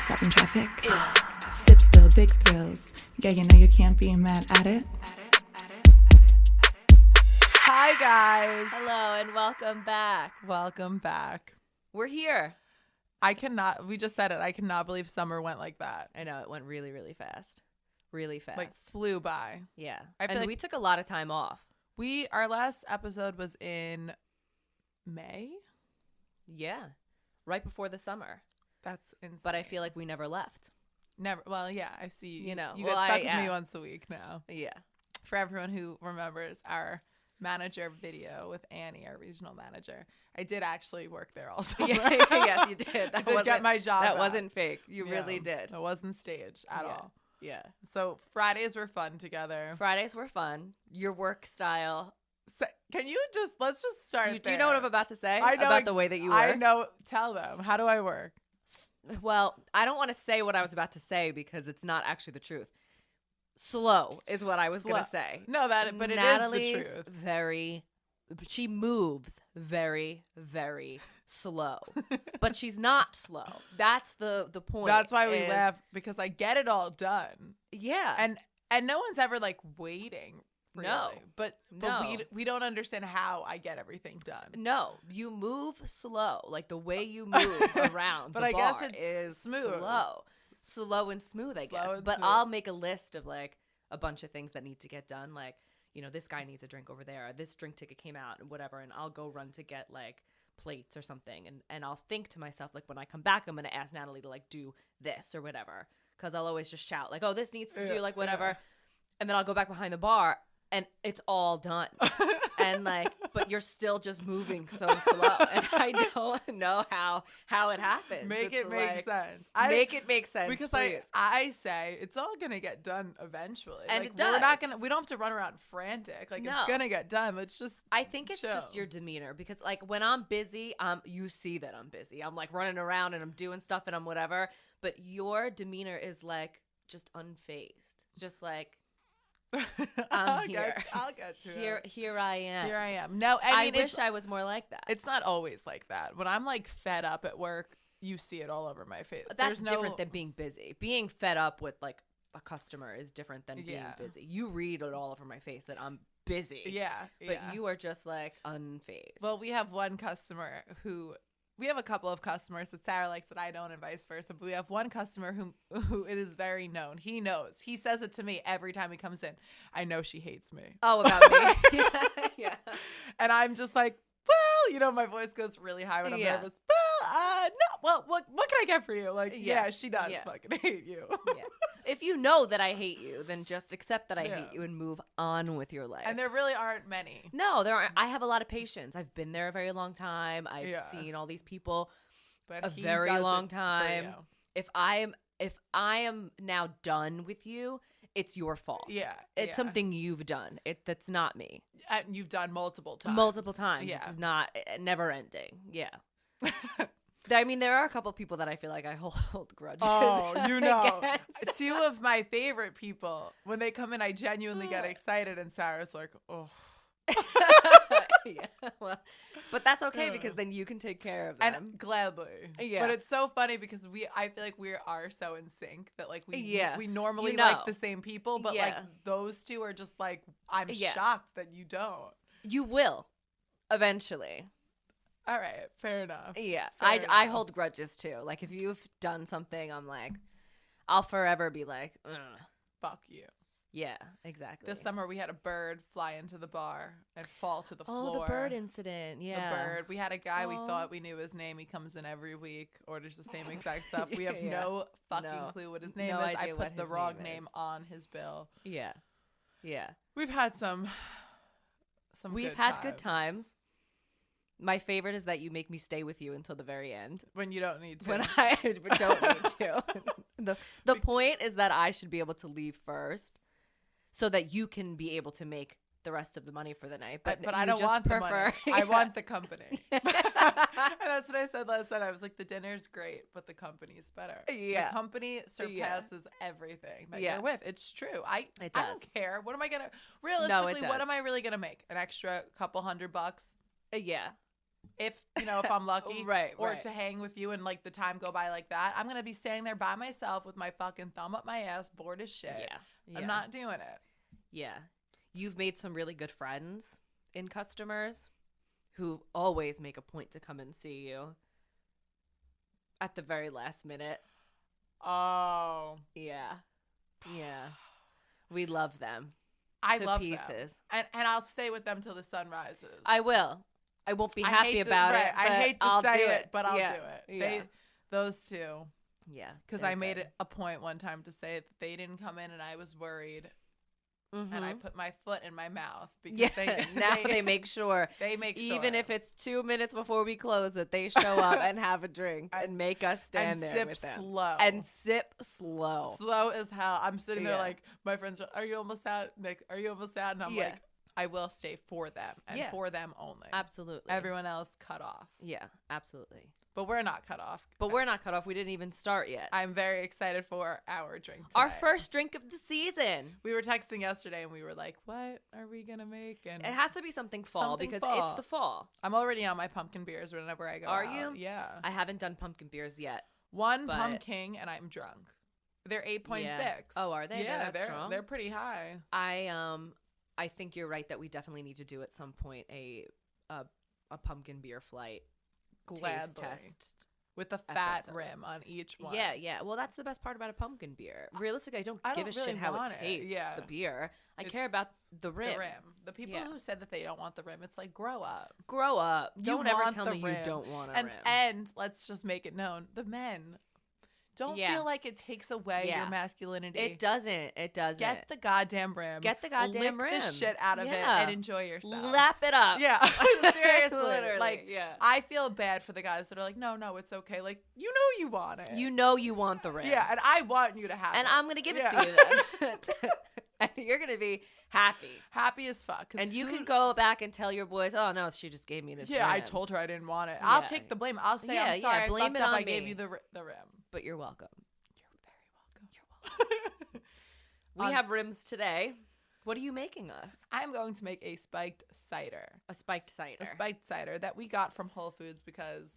Stop in traffic. Sip still, big thrills. Yeah, you know you can't be mad at it. Hi, guys. Hello and welcome back. Welcome back. We're here. We just said it. I cannot believe summer went like that. I know, it went really, really fast. Really fast. Like, flew by. Yeah. I feel And like we took a lot of time off. Our last episode was in May. Yeah. Right before the summer. That's insane. But I feel like we never left. Never. Well, yeah, I see. You know. You Well, get stuck with me once a week now. Yeah. For everyone who remembers our manager video with Annie, our regional manager, I did actually work there also. Yes, you did. I did get my job That back. wasn't fake. You really did. It wasn't staged at all. Yeah. So Fridays were fun together. Fridays were fun. Your work style. So, let's just start Do you know what I'm about to say? I know about the way that you work? I know. Tell them. How do I work? Well, I don't want to say what I was about to say because it's not actually the truth. Slow is what I was going to say. No, but Natalie's it is the truth. She moves very, very slow. But she's not slow. That's the point. That's why we laugh, because I get it all done. Yeah. And no one's ever like waiting. Really. No. But we don't understand how I get everything done. No, you move slow. Like the way you move around But the I bar guess it's is smooth. Slow and smooth, I Slow guess. and But smooth. I'll make a list of like a bunch of things that need to get done. Like, you know, this guy needs a drink over there. Or this drink ticket came out and whatever. And I'll go run to get like plates or something. And I'll think to myself, like, when I come back, I'm going to ask Natalie to like do this or whatever. Because I'll always just shout like, oh, this needs to do like whatever. Yeah. And then I'll go back behind the bar and it's all done. And like, but you're still just moving so slow. And I don't know how it happens. Make It's it make like, sense. Make it make sense. Because please. I say it's all gonna get done eventually. And like, it does. We don't have to run around frantic. Like, No. it's gonna get done. Let's just I think it's chill. just your demeanor because like when I'm busy, you see that I'm busy. I'm like running around and I'm doing stuff and I'm whatever. But your demeanor is like just unfazed. Just like I'm here. I'll get to it. Here I am. Here I am. No, I mean, wish I was more like that. it's not always like that. When I'm like fed up at work, you see it all over my face. That's different than being busy. Being fed up with like a customer is different than being Yeah. busy. You read it all over my face that I'm busy. Yeah, But yeah. you are just like unfazed. Well, we have one customer who. We have a couple of customers that Sarah likes that I don't, and vice versa. But we have one customer who it is very known. He knows. He says it to me every time he comes in. I know she hates me. Oh, about me. Yeah. And I'm just like, well, you know, my voice goes really high when I'm Yeah. nervous. Well, no. Well, what can I get for you? Like, yeah, she does Yeah. fucking hate you. Yeah. If you know that I hate you, then just accept that I Yeah. hate you and move on with your life. And there really aren't many. No, there aren't. I have a lot of patience. I've been there a very long time. I've Yeah. seen all these people But a he very does long it for time. you. If I am now done with you, it's your fault. Yeah. It's something you've done. That's not me. And you've done multiple times. Multiple times. Yeah. It's not never ending. Yeah. I mean, there are a couple people that I feel like I hold grudges. Oh, you know. against. Two of my favorite people, when they come in, I genuinely get excited, and Sarah's like, oh. Yeah, well, but that's okay because then you can take care of them. And gladly. Yeah. But it's so funny because I feel like we are so in sync that like we normally You know. like the same people, but like Yeah. those two are just like, I'm Yeah. shocked that you don't. You will eventually. All right, fair enough. Yeah, Fair I enough. hold grudges too. Like if you've done something, I'm like, I'll forever be like, ugh. Fuck you. Yeah, exactly. This summer we had a bird fly into the bar and fall to the floor. Oh, the bird incident. Yeah, The bird. We had a guy, we Aw. thought we knew his name. He comes in every week, orders the same exact stuff. We have Yeah. no fucking No. clue what his name No is. I idea what put the his wrong name name is. on his bill. Yeah, yeah. We've had some We've had good times. My favorite is that you make me stay with you until the very end. When you don't need to. When I don't need to. The point is that I should be able to leave first so that you can be able to make the rest of the money for the night. But I you don't just want the prefer, money. I want the company. And that's what I said last night. I was like, the dinner's great, but the company's better. Yeah. The company surpasses everything that Yeah. you're with. It's true. I It I does. don't care. What am I going to, realistically, does. what am I really going to make? An extra couple $100? Yeah. if I'm lucky, Right, or right. to hang with you and like the time go by like that, I'm gonna be standing there by myself with my fucking thumb up my ass, bored as shit. Yeah. I'm not doing it. Yeah. You've made some really good friends in customers who always make a point to come and see you at the very last minute. Oh, Yeah. Yeah. We love them. I to love pieces. them, and I'll stay with them till the sun rises. I will. I won't be I happy hate to- about right, it. I but hate to I'll say do it, but I'll Yeah. do it. Yeah. Those two. Yeah. Because they're I made good. it a point one time to say that they didn't come in and I was worried. Mhm. And I put my foot in my mouth because Yeah, now they make sure. They make sure. Even if it's 2 minutes before we close, that they show up and have a drink and make us stand and there sip with them. slow. And sip slow. Slow as hell. I'm sitting there Yeah. like, my friends are you almost out? Nick, are you almost out? And I'm Yeah. like, I will stay for them and Yeah. for them only. Absolutely. Everyone else cut off. Yeah, absolutely. But we're not cut off. But we're not cut off. We didn't even start yet. I'm very excited for our drink today. Our first drink of the season. We were texting yesterday and we were like, what are we going to make? And It has to be something fall Something because fall. it's the fall. I'm already on my pumpkin beers whenever I go Are out. you? Yeah. I haven't done pumpkin beers yet. One but- pumpkin and I'm drunk. They're 8.6. Yeah. Oh, are they? Yeah, That's strong. they're pretty high. I think you're right that we definitely need to do at some point a pumpkin beer flight taste Gladly. test. With a fat episode. rim on each one. Yeah, yeah. Well, that's the best part about a pumpkin beer. Realistically, I don't I give don't a really shit how want it it. tastes. Yeah. The beer. I It's care about the rim. The rim. The people Yeah. who said that they don't want the rim, it's like, grow up. Grow up. You Don't ever want tell the me you rim. don't want a And rim. and let's just make it known, the men don't Yeah. feel like it takes away Yeah. your masculinity. It doesn't. It doesn't. Get the goddamn rim. Get the goddamn Lick rim. the shit out of it Yeah. and enjoy yourself. Lap it up. Yeah, seriously. Literally. Like, yeah. I feel bad for the guys that are like, no, it's okay. Like, you know you want it. You know you want the rim. Yeah, and I want you to have And it. I'm gonna give it Yeah. to you then. And you're gonna be happy. Happy as fuck. 'Cause And you who- can go back and tell your boys, oh no, she just gave me this Yeah, I rim. told her I didn't want it. I'll Yeah. take the blame. I'll say, Yeah, I'm sorry, yeah, I blame fucked it up. on I gave me. you the rim. But you're welcome. You're very welcome. We have rims today. What are you making us? I'm going to make a spiked cider. A spiked cider. A spiked cider that we got from Whole Foods because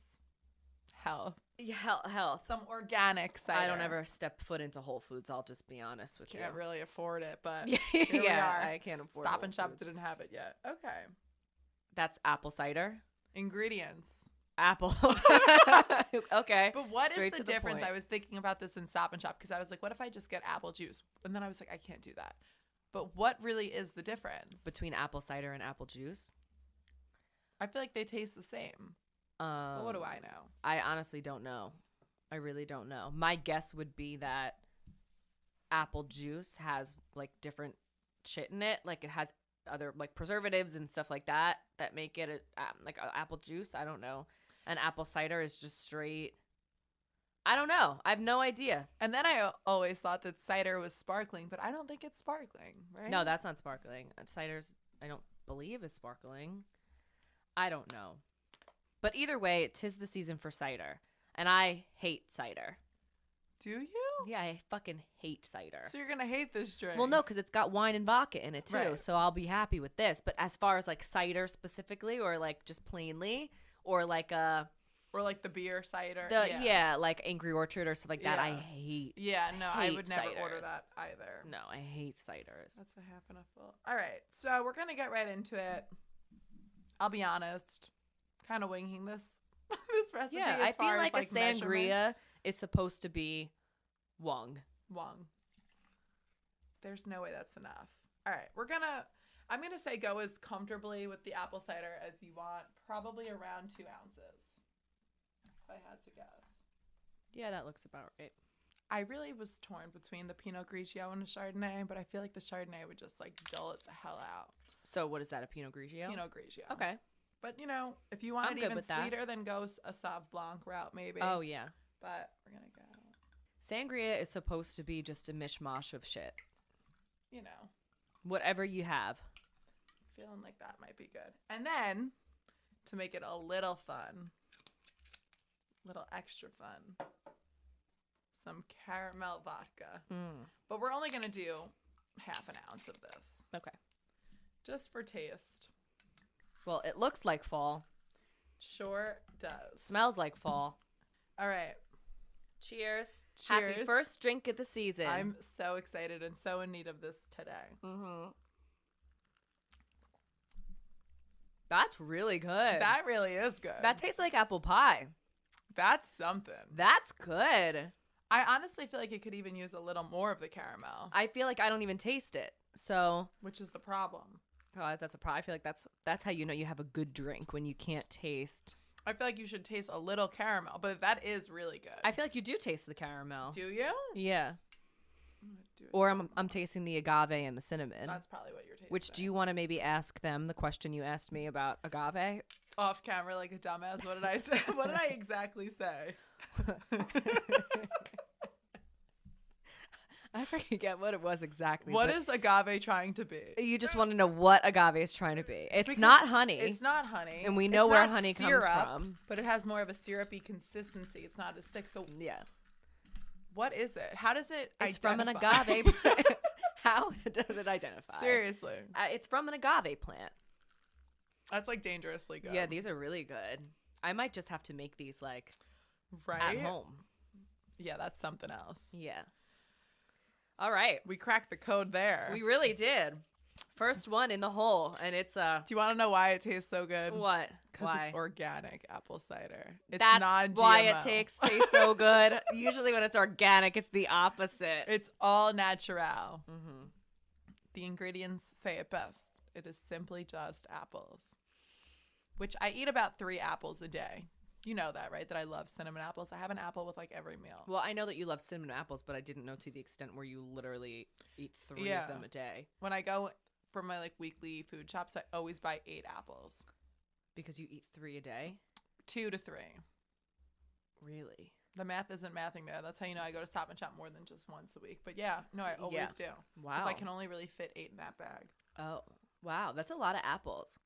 health. Yeah, health. Some organic cider. I don't ever step foot into Whole Foods. I'll just be honest with Can't you. really afford it, but Yeah, here we are. I can't afford Stop Whole and Shop Foods. didn't have it yet. Okay. That's apple cider. Ingredients. Apples. Okay. But what is Straight the to the difference? point. I was thinking about this in Stop and Shop because I was like, what if I just get apple juice? And then I was like, I can't do that. But what really is the difference? Between apple cider and apple juice? I feel like they taste the same. But what do I know? I honestly don't know. I really don't know. My guess would be that apple juice has like different shit in it. Like it has other like preservatives and stuff like that that make it like apple juice. I don't know. And apple cider is just straight. I don't know. I have no idea. And then I always thought that cider was sparkling, but I don't think it's sparkling, right? No, that's not sparkling. Cider's, I don't believe, is sparkling. I don't know. But either way, 'tis the season for cider. And I hate cider. Do you? Yeah, I fucking hate cider. So you're going to hate this drink. Well, no, because it's got wine and vodka in it, too. Right. So I'll be happy with this. But as far as, like, cider specifically or, like, just plainly or, like, Or like the beer cider. like Angry Orchard or stuff like that, I Yeah. hate. Yeah, no, I hate would never order ciders. that either. No, I hate ciders. That's a half and a full. All right, so we're going to get right into it. I'll be honest. Kind of winging this recipe. Yeah, as I feel far as, like a measurement. sangria is supposed to be Wong. Wong. There's no way that's enough. All right, I'm gonna say go as comfortably with the apple cider as you want, probably around 2 ounces, if I had to guess. Yeah, that looks about right. I really was torn between the Pinot Grigio and the Chardonnay, but I feel like the Chardonnay would just like dull it the hell out. So what is that, a Pinot Grigio? Pinot Grigio. Okay. But if you want I'm it good even with that. sweeter, then go a Sauv Blanc route maybe. Oh, yeah. But we're gonna go, Sangria is supposed to be just a mishmash of shit. Whatever you have. Feeling like that might be good. And then, to make it a little fun, little extra fun, some caramel vodka. But we're only going to do half an ounce of this, Okay. just for taste. Well, it looks like fall. Sure does. Smells like fall. All right. Cheers. Cheers. Happy first drink of the season. I'm so excited and so in need of this today. Mm-hmm. That's really good. That really is good. That tastes like apple pie. That's something. That's good. I honestly feel like it could even use a little more of the caramel, I feel like I don't even taste it. So, which is the problem. that's a problem. I feel like that's how you know you have a good drink, when you can't taste. I feel like you should taste a little caramel, but that is really good. I feel like you do taste the caramel. Do you? Yeah. I'm gonna do it Or too. I'm tasting the agave and the cinnamon. That's probably what you're tasting. Which do you want to maybe ask them the question you asked me about agave? Off camera like a dumbass? What did I say? What did I exactly say? I forget what it was exactly. What but is agave trying to be? you just want to know what agave is trying to be. It's Because not honey. It's not honey. And we know It's where not honey comes syrup, from. But it has more of a syrupy consistency. It's not as thick. So Yeah. what is it? How does it It's from an identify? agave. How does it identify? Seriously. It's from an agave plant. That's like dangerously good. Yeah, these are really good. I might just have to make these like right? at home. Yeah, that's something else. Yeah. All right. We cracked the code there. We really did. First one in the hole, and it's Do you want to know why it tastes so good? what? Because Why? it's organic apple cider. It's That's non-GMO. why it tastes so good. Usually when it's organic, it's the opposite. It's all natural. Mm-hmm. The ingredients say it best. It is simply just apples, which I eat about 3 apples a day. You know that, right? That I love cinnamon apples. I have an apple with like every meal. Well, I know that you love cinnamon apples, but I didn't know to the extent where you literally eat 3 Yeah. of them a day. When I go for my like weekly food shops, I always buy 8 apples. Because you eat 3 a day? 2 to 3. Really? The math isn't mathing there. That's how you know I go to Stop and Shop more than just once a week. But yeah, no, I always Yeah. do. Wow. Because I can only really fit 8 in that bag. Oh, wow. That's a lot of apples.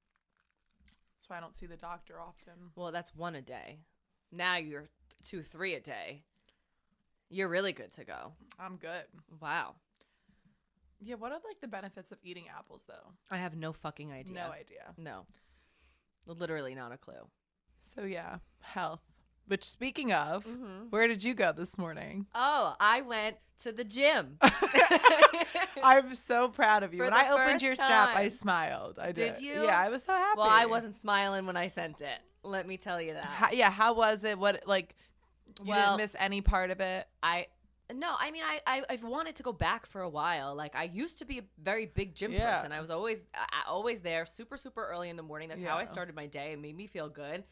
That's why I don't see the doctor often. Well, that's 1 a day. Now you're 2, 3 a day. You're really good to go. I'm good. Wow. Yeah, what are like the benefits of eating apples though? I have no fucking idea. No idea. No. Literally not a clue. So yeah, health. Which speaking of, Mm-hmm. where did you go this morning? Oh, I went to the gym. I'm so proud of you. For When the I opened first your snap, I time. smiled. I did. Did you? Yeah, I was so happy. Well, I wasn't smiling when I sent it. Let me tell you that. How was it? What like? You Well- didn't miss any part of it. I've wanted to go back for a while. Like I used to be a very big gym Yeah. person. I was always there, super early in the morning. That's how I Yeah. started my day. It made me feel good,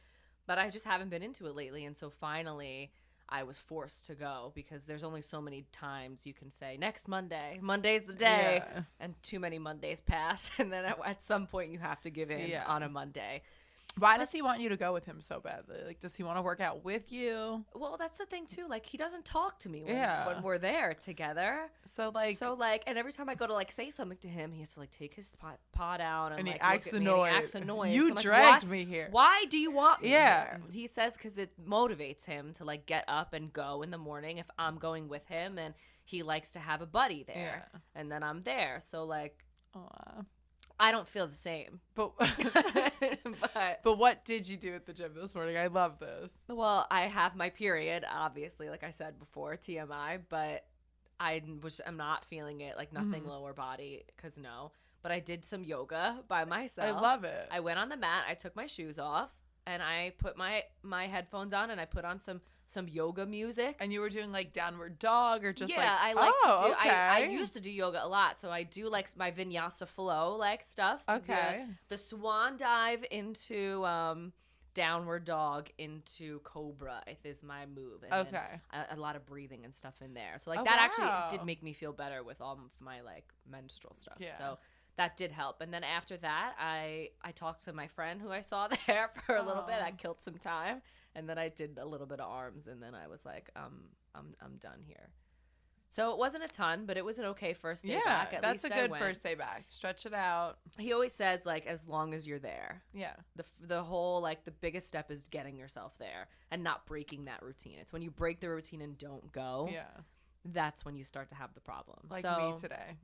but I just haven't been into it lately. And so finally, I was forced to go because there's only so many times you can say next Monday. Monday's the day, Yeah. and too many Mondays pass, and then at some point you have to give in Yeah. on a Monday. Why does he want you to go with him so badly? Like, does he want to work out with you? Well, that's the thing too. Like he doesn't talk to me Yeah. when we're there together. So like, And every time I go to like say something to him, he has to like take his pot out and he like, acts look at me and annoyed. he acts annoyed. You So I'm like, dragged "Why- me here." Why do you want me Yeah. here?" He says because it motivates him to like get up and go in the morning if I'm going with him, and he likes to have a buddy there, Yeah. and then I'm there. So like Aw. I don't feel the same, But but. but what did you do at the gym this morning? I love this. Well, I have my period, obviously, like I said before, TMI, but I'm not feeling it, like nothing lower body, because no. But I did some yoga by myself. I love it. I went on the mat, I took my shoes off, and I put my headphones on, and I put on some yoga music. And you were doing like downward dog or just yeah, like, I like to do. okay. I used to do yoga a lot, so I do like my vinyasa flow like stuff. Okay. The swan dive into downward dog into cobra is my move. And then Okay. a lot of breathing and stuff in there. So like Oh, that wow. actually did make me feel better with all of my like menstrual stuff. Yeah. So that did help. And then after that, I talked to my friend who I saw there for a little bit. I Aw. killed some time, and then I did a little bit of arms, and then I was like, I'm done here. So it wasn't a ton, but it was an okay first day Yeah, back. At that's a least I good went. first day back. Stretch it out. He always says like as long as you're there. Yeah. The whole like the biggest step is getting yourself there and not breaking that routine. It's when you break the routine and don't go. Yeah. That's when you start to have the problem. Like so, me today.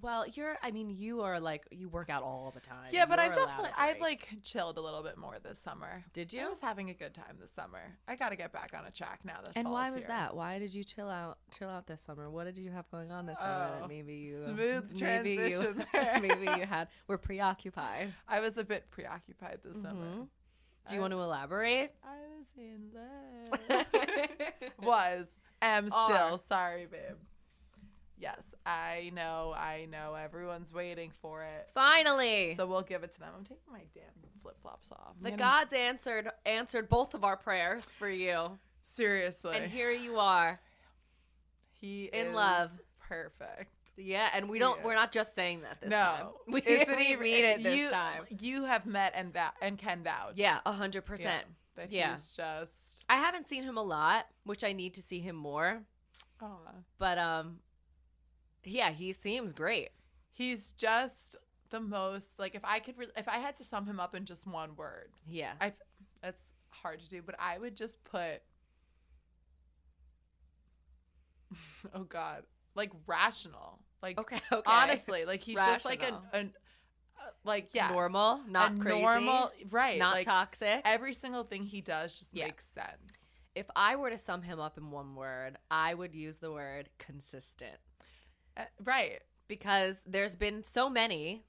Well, you are like, you work out all the time. Yeah, but You're allowed a I've break. like chilled a little bit more this summer. Did I you? was having a good time this summer. I got to get back on a track now that And fall's why was here. that? Why did you chill out this summer? What did you have going on this summer that maybe you smooth maybe you transition there. maybe you were preoccupied? I was a bit preoccupied this summer. Do you want to elaborate? I was in love. Am Are. still. Sorry, babe. Yes, I know. Everyone's waiting for it. Finally, So we'll give it to them. I'm taking my damn flip-flops off. the gods answered both of our prayers for you, Seriously. and here you are. He in is love. perfect. Yeah, and we're not just saying that this time. We mean it this time. You have met and can vouch. Yeah, 100%. That Yeah. he's just. I haven't seen him a lot, which I need to see him more. Aw. But yeah, he seems great. He's just the most like if I had to sum him up in just one word. Yeah. That's hard to do, but I would just put. Oh God, like rational. Like Okay. honestly, like he's just like Rational. like yes, Normal, not a crazy, normal, right? not like, toxic. Every single thing he does just Yeah. makes sense. If I were to sum him up in one word, I would use the word consistent. Right. Because there's been so many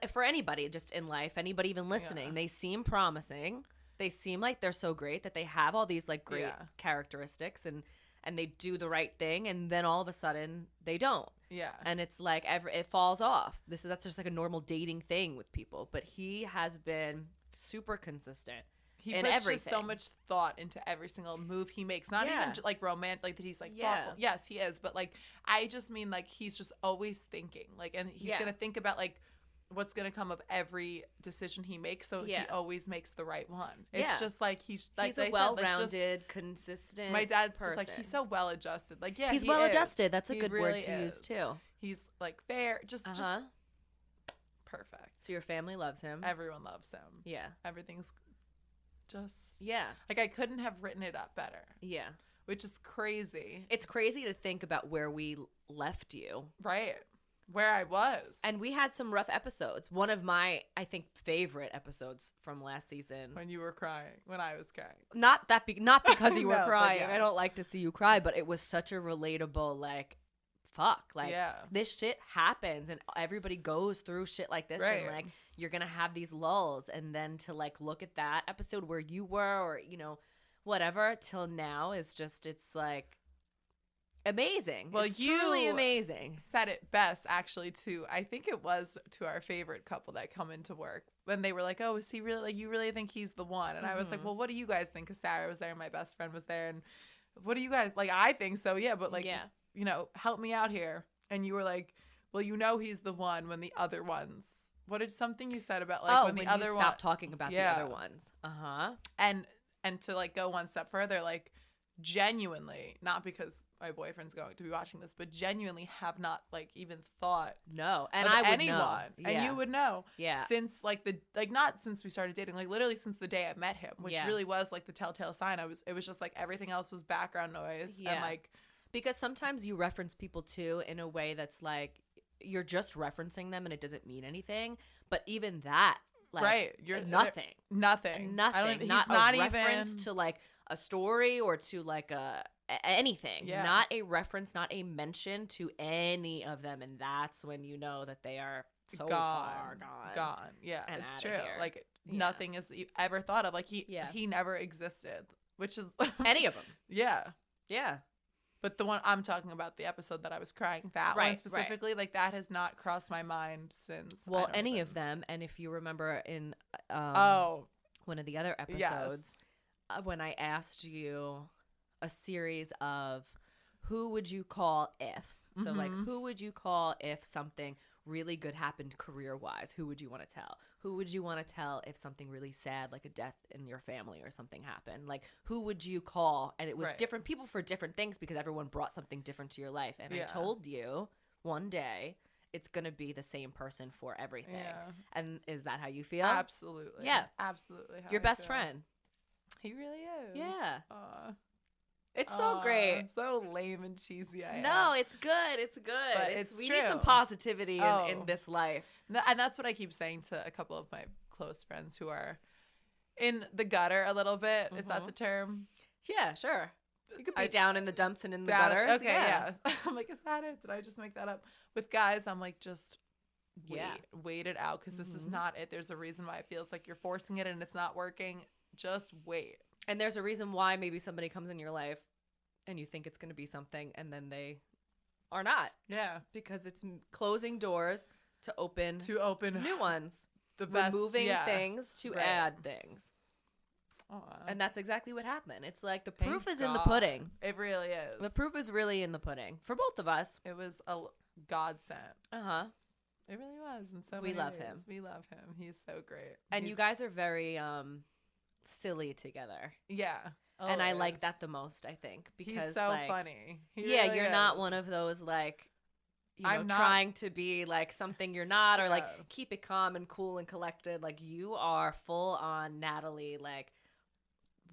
for anybody just in life, anybody even listening, Yeah. they seem promising. They seem like they're so great that they have all these like great Yeah. characteristics and they do the right thing, and then all of a sudden they don't. Yeah. And it's like it falls off. That's just like a normal dating thing with people, but he has been super consistent. He in puts everything. just so much thought into every single move he makes. Not Yeah. even like romantic, like that he's like Yeah. thoughtful. Yes, he is, but like I just mean like he's just always thinking. Like, and he's Yeah. gonna think about like what's gonna come of every decision he makes. So Yeah. he always makes the right one. Yeah. It's just like he's like He's I a said, like, just- well-rounded, consistent My dad person. was like, he's so well adjusted. Like, yeah, He's he well is. adjusted. That's a He good really word to use is. too. He's like fair, just perfect. So your family loves him. Everyone loves him. Yeah. Everything's just Yeah. like I couldn't have written it up better, Yeah. which is crazy, It's crazy to think about where we left you. right? Where I was, And we had some rough episodes. One of my, I think, favorite episodes from last season. when you were crying, when I was crying. Not because you were No, but crying. yes. I don't like to see you cry, but it was such a relatable, like, fuck. Like, Yeah. this shit happens and everybody goes through shit like this. Right. And, like, you're going to have these lulls. And then to, like, look at that episode where you were or, whatever till now is just, it's, like, amazing. Well, it's truly you amazing. Said it best, actually. To I think it was to our favorite couple that come into work when they were like, "Oh, is he really like? You really think he's the one?" And I was like, Mm-hmm. "Well, what do you guys think?" Because Sarah was there, and my best friend was there, and what do you guys like? I think so, yeah, but like, Yeah. help me out here. And you were like, "Well, he's the one." When the other ones, what did something you said about like when the other you one stop talking about Yeah. the other ones. Uh-huh. and to like go one step further, like genuinely, not because my boyfriend's going to be watching this, but genuinely have not like even thought No. And of I would anyone, know. and Yeah. you would know. Yeah. Since like not since we started dating, like literally since the day I met him, which Yeah. really was like the telltale sign. It was just like everything else was background noise, Yeah. and like Because sometimes you reference people too in a way that's like you're just referencing them and it doesn't mean anything. But even that, like, right, you're nothing. nothing. I don't Nothing. even, Not he's not a reference even to like a story or to like anything. Yeah. Not a reference, not a mention to any of them. And that's when you know that they are so far gone. Yeah, and it's outta true. here. Like Yeah. nothing is ever thought of. Like Yeah. he never existed, which is Any of them. yeah. Yeah. But the one I'm talking about, the episode that I was crying, that Right, one right. specifically, like that has not crossed my mind since. Well, any of them. And if you remember in Oh, one of the other episodes, when I asked you a series of who would you call if? So, like, who would you call if something really good happened career-wise? Who would you want to tell? Who would you want to tell if something really sad, like a death in your family or something happened? Like, who would you call? And it was Right. different people for different things because everyone brought something different to your life. And I Yeah. told you one day it's going to be the same person for everything. Yeah. And is that how you feel? absolutely. Yeah. Absolutely. how Your I best feel. friend. He really is. Yeah. Aw. It's so great. So lame and cheesy I am. No, it's good. It's good. But it's we true. need some positivity in Oh. this life. And that's what I keep saying to a couple of my close friends who are in the gutter a little bit. Is that the term? Yeah, sure. You could be I- down in the dumps and in the Down- gutters. Okay, yeah. I'm like, is that it? Did I just make that up? With guys, I'm like, just wait it out because this is not it. There's a reason why it feels like you're forcing it and it's not working. Just wait. And there's a reason why maybe somebody comes in your life and you think it's going to be something and then they are not. Yeah. Because it's closing doors to open new ones. The best, removing things to add things. Aww. And that's exactly what happened. It's like the Thank proof is in the God. pudding. It really is. The proof is really in the pudding for both of us. It was a godsend. Uh-huh. It really was. And so We many love ways. him. We love him. He's so great. And you guys are very silly together. Yeah. And I like always. that the most, I think, because He's so like, funny. He yeah, really you're not is. one of those like I'm not- trying to be like something you're not, or like Yeah. keep it calm and cool and collected. Like you are full on Natalie, like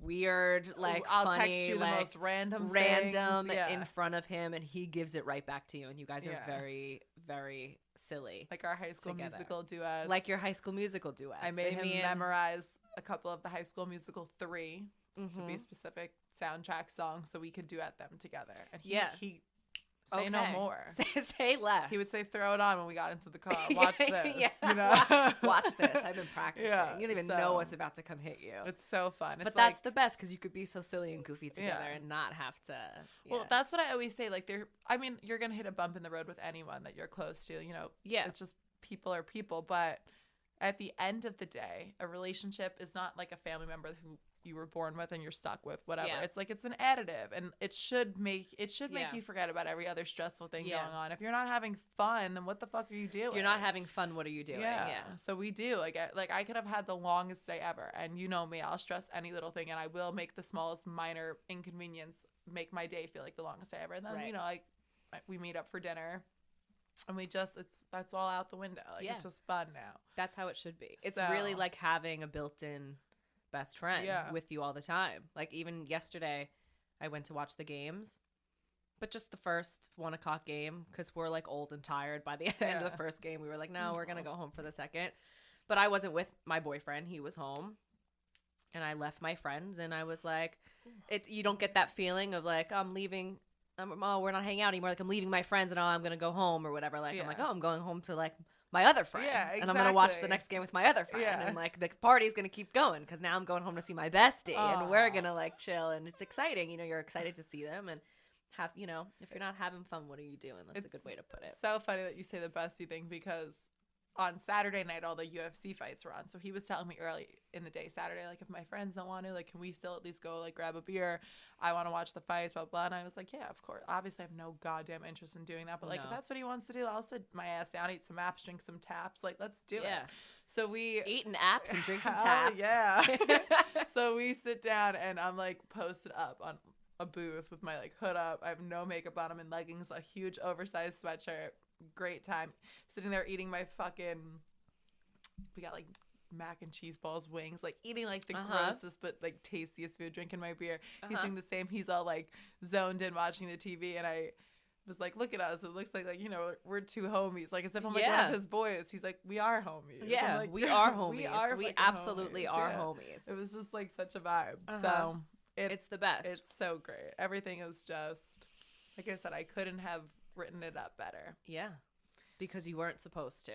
weird, like I'll funny, text you like the most random random things. Yeah. in front of him, and he gives it right back to you. And you guys are Yeah. very, very silly, Like our high school together. musical duets. like your High School Musical duets. I made him mean, memorize a couple of the High School Musical 3 to be Mhm. specific soundtrack songs so we could duet them together. And he, Yeah. he say no okay. more. Say less. He would say, "Throw it on" when we got into the car. Watch this. Yeah. You know? Watch this. I've been practicing. Yeah, You don't even so- know what's about to come hit you. It's so fun. But It's that's like, the best because you could be so silly and goofy together Yeah. and not have to. Well, yeah. that's what I always say. Like, I mean, you're gonna hit a bump in the road with anyone that you're close to. You know, Yeah. It's just people are people. But at the end of the day, a relationship is not like a family member who you were born with and you're stuck with. Whatever. Yeah. It's like it's an additive, and it should make Yeah. you forget about every other stressful thing Yeah. going on. If you're not having fun, then what the fuck are you doing? If you're not having fun, what are you doing? Yeah. So we do. Like I could have had the longest day ever, and you know me, I'll stress any little thing, and I will make the smallest minor inconvenience make my day feel like the longest day ever. And then Right. you know, like we meet up for dinner, and that's all out the window. Like Yeah. it's just fun now. That's how it should be. It's really So- like having a built-in best friend Yeah. with you all the time. Like even yesterday, I went to watch the games, but just the first 1:00 game because we're like old and tired. By the end of Yeah. the first game, we were like, no, we're gonna go home for the second. But I wasn't with my boyfriend; he was home, and I left my friends, and I was like, you don't get that feeling of like I'm leaving. Oh, we're not hanging out anymore. Like I'm leaving my friends, and oh, I'm gonna go home or whatever. Like I'm like, Yeah. oh, I'm going home to like my other friend, Yeah, and I'm gonna watch the exactly. next game with my other friend, Yeah. and like the party's gonna keep going because now I'm going home to see my bestie, and we're Aw. gonna like chill, and it's exciting. You know, you're excited to see them and have. You know, if you're not having fun, what are you doing? That's a good way to put it. So funny that you say the bestie thing because on Saturday night all the UFC fights were on. So he was telling me early in the day Saturday, like if my friends don't want to, like can we still at least go like grab a beer? I want to watch the fights, blah blah. And I was like, yeah, of course. Obviously, I have no goddamn interest in doing that, but like if No. that's what he wants to do, I'll sit my ass down, eat some apps, drink some taps. Like let's do Yeah. it. So we Eating apps and drinking Hell taps. yeah. So we sit down and I'm like posted up on a booth with my like hood up. I have no makeup on. I'm in leggings, a huge oversized sweatshirt. Great time. Sitting there eating my fucking, we got like mac and cheese balls, wings, like eating like the grossest but like tastiest food, drinking my beer. He's doing the same. He's all like zoned in watching the TV, and I was like, look at us. It looks like you know, we're two homies. Like as if I'm like one Yeah. of his boys. He's like, we are homies. Yeah, I'm like, we are homies. We We fucking absolutely homies. are Yeah. homies. It was just like such a vibe. Uh-huh. So It's the best. it's so great. Everything is just like I said. I couldn't have written it up better. yeah, because you weren't supposed to.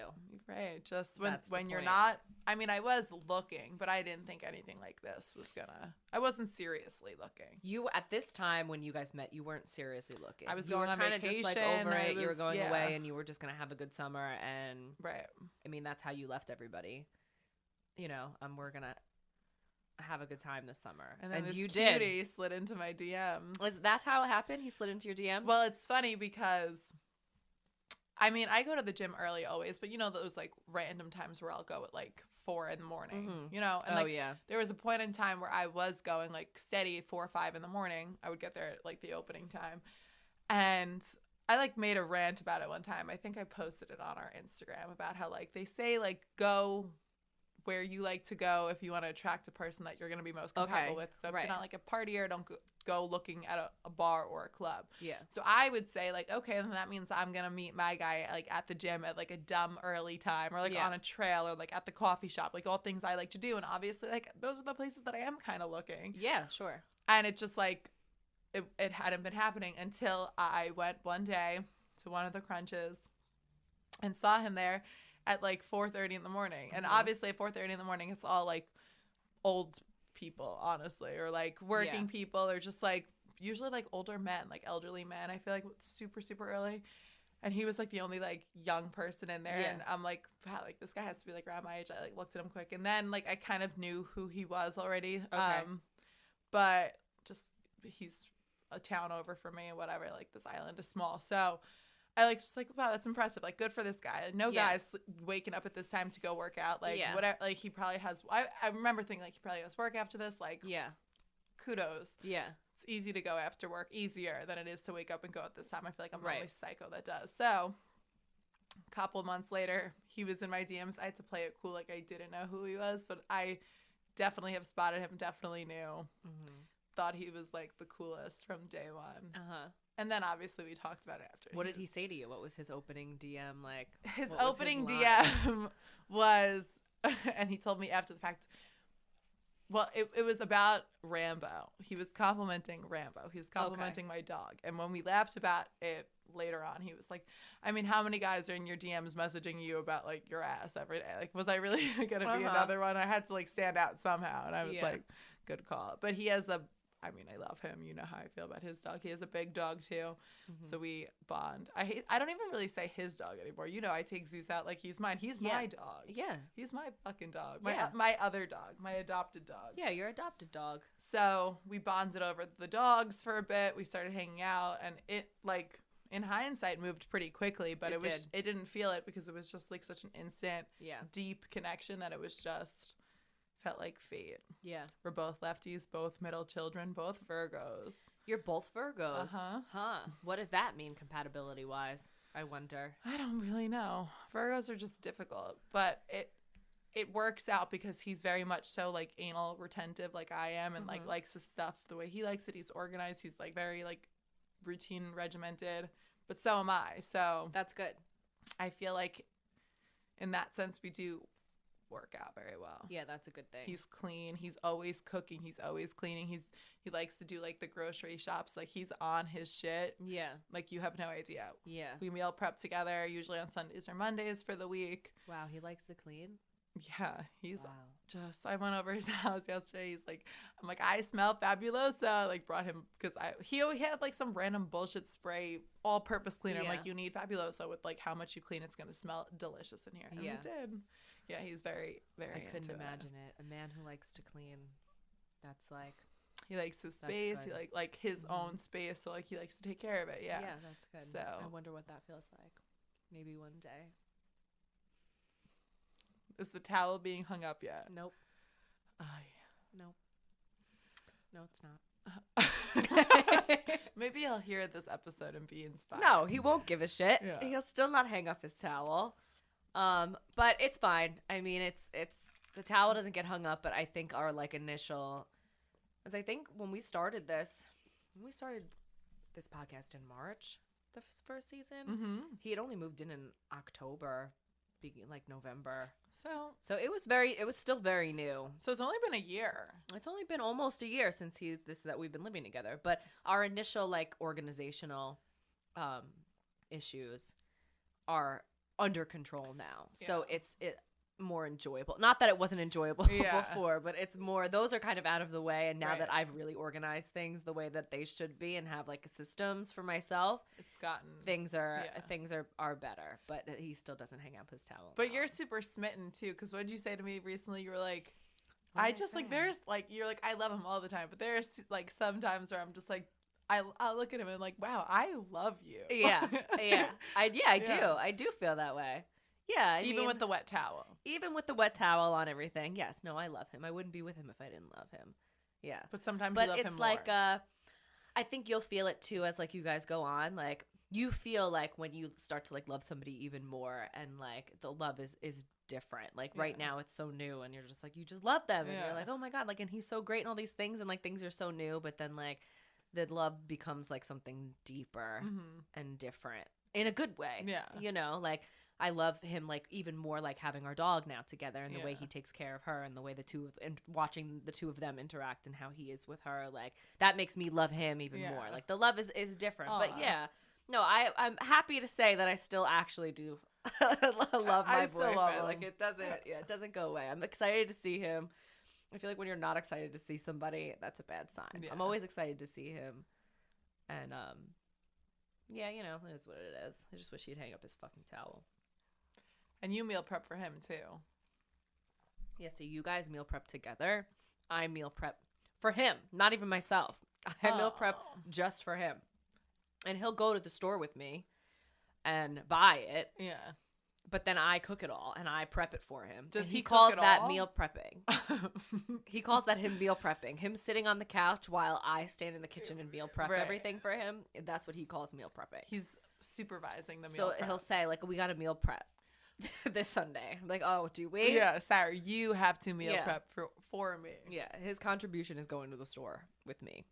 Right. Just That's the when you're point. not. I mean, I was looking, but I didn't think anything like this was gonna. I wasn't seriously looking. You at this time when you guys met, you weren't seriously looking. I was you going were on kinda just like vacation, over I it. You were was- going yeah. away, and you were just gonna have a good summer. And Right. I mean, that's how you left everybody. You know, we're gonna have a good time this summer, And then this you cutie slid into my DMs. did. That's how it happened. He slid into your DMs. Well, it's funny because, I mean, I go to the gym early always, but you know those like random times where I'll go at like 4 in the morning, Mhm. you know? And oh like, yeah, there was a point in time where I was going like steady at 4 or 5 in the morning. I would get there at like the opening time. And I like made a rant about it one time. I think I posted it on our Instagram about how like they say like go where you like to go if you want to attract a person that you're going to be most compatible Okay, with. So if right. you're not like a partier, don't go looking at a bar or a club. Yeah. So I would say like, okay, then that means I'm going to meet my guy like at the gym at like a dumb early time, or like Yeah. on a trail, or like at the coffee shop, like all things I like to do. And obviously like those are the places that I am kind of looking. Yeah, sure. And it just like, it hadn't been happening until I went one day to one of the crunches and saw him there at like 4:30 in the morning. And obviously at 4:30 in the morning, it's all like old people, honestly, or like working people, or just like usually like older men, like elderly men. I feel like super, super early. And he was like the only like young person in there. Yeah. And I'm like, wow, like this guy has to be like around my age. I like looked at him quick. And then like I kind of knew who he was already. Okay. But just he's a town over for me and whatever. Like this island is small. So I like just like, wow, that's impressive. Like good for this guy. Like, no guy's waking up at this time to go work out. Like whatever. Like he probably has. I remember thinking like he probably has work after this. Like kudos. Yeah. It's easy to go after work, easier than it is to wake up and go at this time. I feel like I'm the only psycho that does. So a couple months later, he was in my DMs. I had to play it cool, like I didn't know who he was, but I definitely have spotted him. Definitely knew. Thought he was like the coolest from day one. And then obviously we talked about it after. What did he say to you? What was his opening DM like? His opening DM was, and he told me after the fact, well, it was about Rambo. He was complimenting Rambo. He was complimenting my dog. And when we laughed about it later on, he was like, I mean, how many guys are in your DMs messaging you about like your ass every day? Like, was I really going to be another one? I had to like stand out somehow. And I was like, good call. But he has I mean, I love him. You know how I feel about his dog. He has a big dog too. So we bond. I don't even really say his dog anymore. You know, I take Zeus out like he's mine. He's my dog. Yeah. He's my fucking dog. My other dog. My adopted dog. Yeah, your adopted dog. So we bonded over the dogs for a bit. We started hanging out, and it like in hindsight moved pretty quickly, but it didn't feel it because it was just like such an instant, deep connection that it was just felt like fate. Yeah. We're both lefties, both middle children, both Virgos. You're both Virgos. Huh. What does that mean compatibility wise? I wonder. I don't really know. Virgos are just difficult, but it works out because he's very much so like anal retentive like I am, and like likes his stuff the way he likes it. He's organized. He's like very like routine, regimented, but so am I. So that's good. I feel like in that sense we do work out very well. Yeah, that's a good thing. He's clean. He's always cooking. He's always cleaning. He likes to do like the grocery shops. Like he's on his shit. Yeah. Like you have no idea. Yeah. We meal prep together usually on Sundays or Mondays for the week. Wow, he likes to clean? Yeah, he's just, I went over his house yesterday. He's like, I'm like, I smell fabulosa. Like brought him, because he had like some random bullshit spray, all purpose cleaner. I'm like, you need fabulosa with like how much you clean. It's going to smell delicious in here. And it did. Yeah, he's very, very I couldn't into imagine it. A man who likes to clean, that's like. He likes his space. He like his own space. So like he likes to take care of it. Yeah. Yeah, that's good. So I wonder what that feels like. Maybe one day. Is the towel being hung up yet? Nope. Oh, yeah. Nope. No, it's not. Maybe he'll hear this episode and be inspired. No, he won't give a shit. Yeah. He'll still not hang up his towel. But it's fine. I mean, it's the towel doesn't get hung up, but I think our like initial, as I think when we started this podcast in March, the first season, he had only moved in October, like November. So it was still very new. So it's only been a year. It's only been almost a year since that we've been living together. But our initial like organizational issues are under control now. So it's more enjoyable. Not that it wasn't enjoyable before, but it's more, those are kind of out of the way. And now that I've really organized things the way that they should be and have like systems for myself, it's gotten things are better. But he still doesn't hang up his towel. But you're super smitten too, because what did you say to me recently? You were like, I just like, there's like, you're like, I love him all the time, but there's like sometimes where I'm just like, I'll look at him and like, wow, I love you. Yeah. I do feel that way. Yeah. Even with the wet towel. Even with the wet towel on everything. Yes. No, I love him. I wouldn't be with him if I didn't love him. Yeah. But sometimes you love him more. But it's like, I think you'll feel it too as like you guys go on. Like you feel like when you start to like love somebody even more and like the love is different. Like right now it's so new and you're just like, you just love them. And you're like, oh my God, like, and he's so great and all these things. And like things are so new, but then like the love becomes like something deeper and different in a good way. Yeah. You know, like I love him like even more like having our dog now together and the way he takes care of her and the way and watching the two of them interact and how he is with her. Like that makes me love him even more. Like the love is different. But yeah, no, I'm happy to say that I still actually do love my boyfriend. Love like it doesn't go away. I'm excited to see him. I feel like when you're not excited to see somebody, that's a bad sign. I'm always excited to see him. And yeah, you know, it is what it is. I just wish he'd hang up his fucking towel. And you meal prep for him too. Yeah, so you guys meal prep together. I meal prep for him, not even myself. I meal prep just for him. And he'll go to the store with me and buy it. Yeah. But then I cook it all and I prep it for him. Does he calls that meal prepping? He calls that him meal prepping. Him sitting on the couch while I stand in the kitchen and meal prep everything for him. That's what he calls meal prepping. He's supervising the meal prep. So he'll say, like, we got a meal prep this Sunday. I'm like, oh, do we? Yeah, Sarah, you have to meal prep for me. Yeah, his contribution is going to the store with me.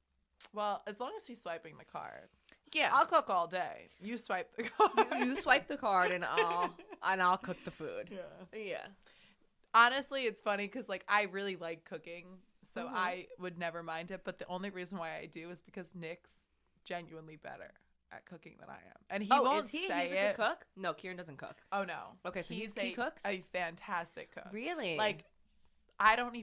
Well, as long as he's swiping the card. Yeah, I'll cook all day. You swipe the card. You swipe the card, and I'll cook the food. Yeah. Honestly, it's funny because like I really like cooking, so I would never mind it. But the only reason why I do is because Nick's genuinely better at cooking than I am, and he won't say he's a good cook? No, Kieran doesn't cook. Oh no. Okay, so he cooks. A fantastic cook. Really? Like. I don't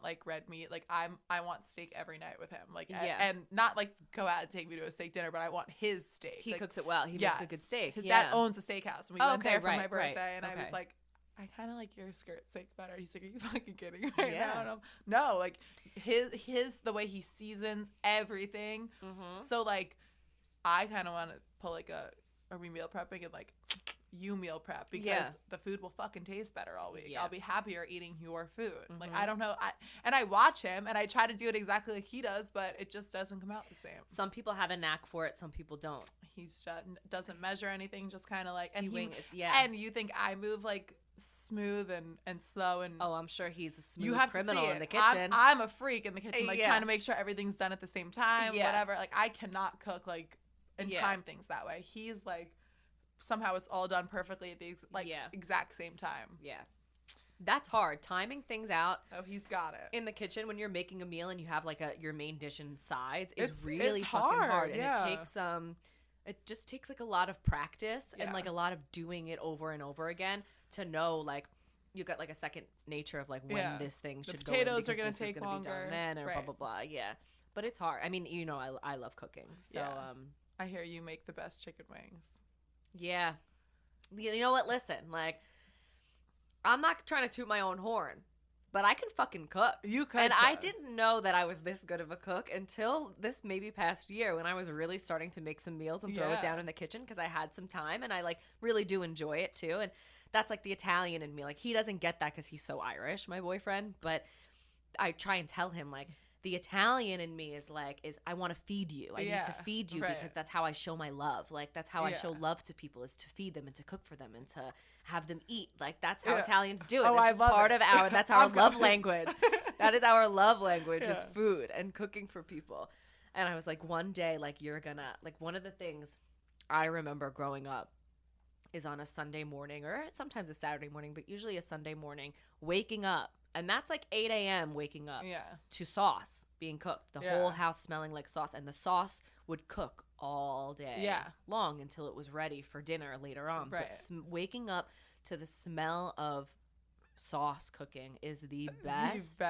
like red meat. Like I want steak every night with him. Like and not like go out and take me to a steak dinner, but I want his steak. He cooks it well. He makes a good steak. His dad owns a steakhouse, and we went there for my birthday, and I was like, I kind of like your skirt steak better. He's like, are you fucking kidding me right now? And no, like his the way he seasons everything. So like, I kind of want to pull like are we meal prepping and like. You meal prep because the food will fucking taste better all week. I'll be happier eating your food. Like I don't know, I watch him and I try to do it exactly like he does, but it just doesn't come out the same. Some people have a knack for it, some people don't. He's just doesn't measure anything, just kind of like and and you think I move like smooth and slow and I'm sure he's a smooth criminal in the kitchen. I'm a freak in the kitchen, like trying to make sure everything's done at the same time, whatever. Like I cannot cook like and time things that way. He's like. Somehow it's all done perfectly at the exact same time. Yeah. That's hard. Timing things out. Oh, he's got it. In the kitchen when you're making a meal and you have like your main dish and sides is really fucking hard. And it just takes like a lot of practice and like a lot of doing it over and over again to know like you got like a second nature of like when this thing should go in. The potatoes are going to take longer. Be done then or blah, blah, blah. Yeah. But it's hard. I mean, you know, I love cooking. So I hear you make the best chicken wings. Yeah. You know what? Listen, like, I'm not trying to toot my own horn, but I can fucking cook. You could. And I didn't know that I was this good of a cook until this maybe past year when I was really starting to make some meals and throw it down in the kitchen because I had some time and I, like, really do enjoy it, too. And that's, like, the Italian in me. Like, he doesn't get that because he's so Irish, my boyfriend, but I try and tell him, like, the Italian in me is I want to feed you. I need to feed you because that's how I show my love. Like, that's how I show love to people is to feed them and to cook for them and to have them eat. Like, that's how Italians do it. That's just part of that's our love language. That is our love language is food and cooking for people. And I was like, one day, like, you're gonna, like, one of the things I remember growing up is on a Sunday morning or sometimes a Saturday morning, but usually a Sunday morning, waking up. And that's like 8 a.m. waking up to sauce being cooked. The whole house smelling like sauce. And the sauce would cook all day long until it was ready for dinner later on. Right. But waking up to the smell of sauce cooking is the best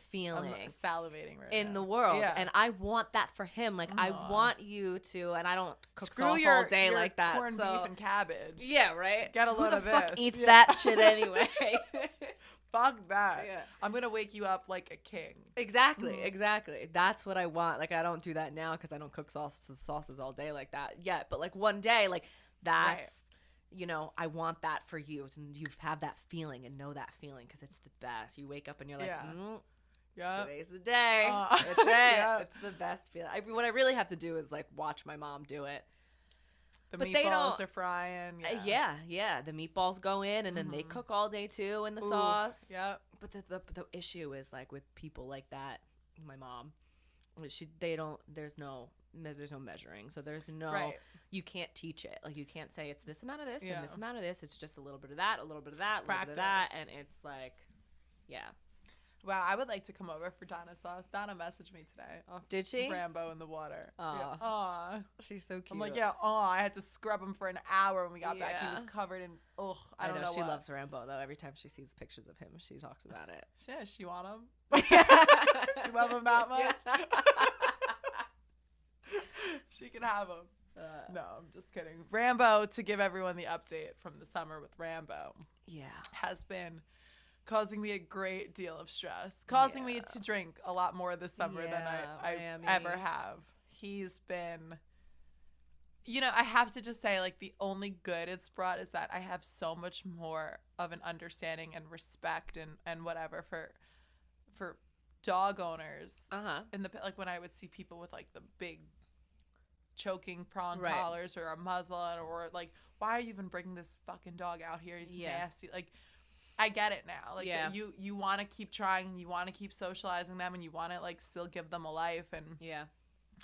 feeling. I'm salivating right in now. The world. Yeah. And I want that for him. Like, I want you to, and I don't cook sauce all day like that. Corned beef and cabbage. Yeah, right? Get a load of this. Who the fuck eats that shit anyway? Fuck that. Yeah. I'm going to wake you up like a king. Exactly. That's what I want. Like, I don't do that now because I don't cook sauces all day like that yet. But, like, one day, like, that's, you know, I want that for you. And you have that feeling and know that feeling because it's the best. You wake up and you're like, today's the day. It's it. It's the best feeling. What I really have to do is, like, watch my mom do it. The But they meatballs don't- are frying. Yeah. The meatballs go in, and then they cook all day too in the Ooh, sauce. Yep. But the issue is like with people like that, my mom, there's no measuring. So there's no, Right. you can't teach it. Like you can't say it's this amount of this Yeah. and this amount of this. It's just a little bit of that, a little bit of that, It's a little bit of that. practice. And it's like, yeah. Wow, I would like to come over for Donna's sauce. Donna messaged me today. Oh, Did she? Rambo in the water. Aw. Yeah. Aw. She's so cute. I'm like, yeah, I had to scrub him for an hour when we got back. He was Yeah. covered in, I don't know She what. loves Rambo though. Every time she sees pictures of him, she talks about it. Yeah, she want him. She love him that much. She can have him. No, I'm just kidding. Rambo, to give everyone the update from the summer with Rambo, Yeah. has been causing me a great deal of stress, causing me to drink a lot more this summer than I Miami. ever have. He's been, I have to just say, like, the only good it's brought is that I have so much more of an understanding and respect and whatever for dog owners. In the, like, when I would see people with like the big choking prong Right. collars or a muzzle, or like, why are you even bringing this fucking dog out here? He's nasty. Like, I get it now. Like, Yeah. you want to keep trying, and you want to keep socializing them, and you want to like still give them a life, and Yeah.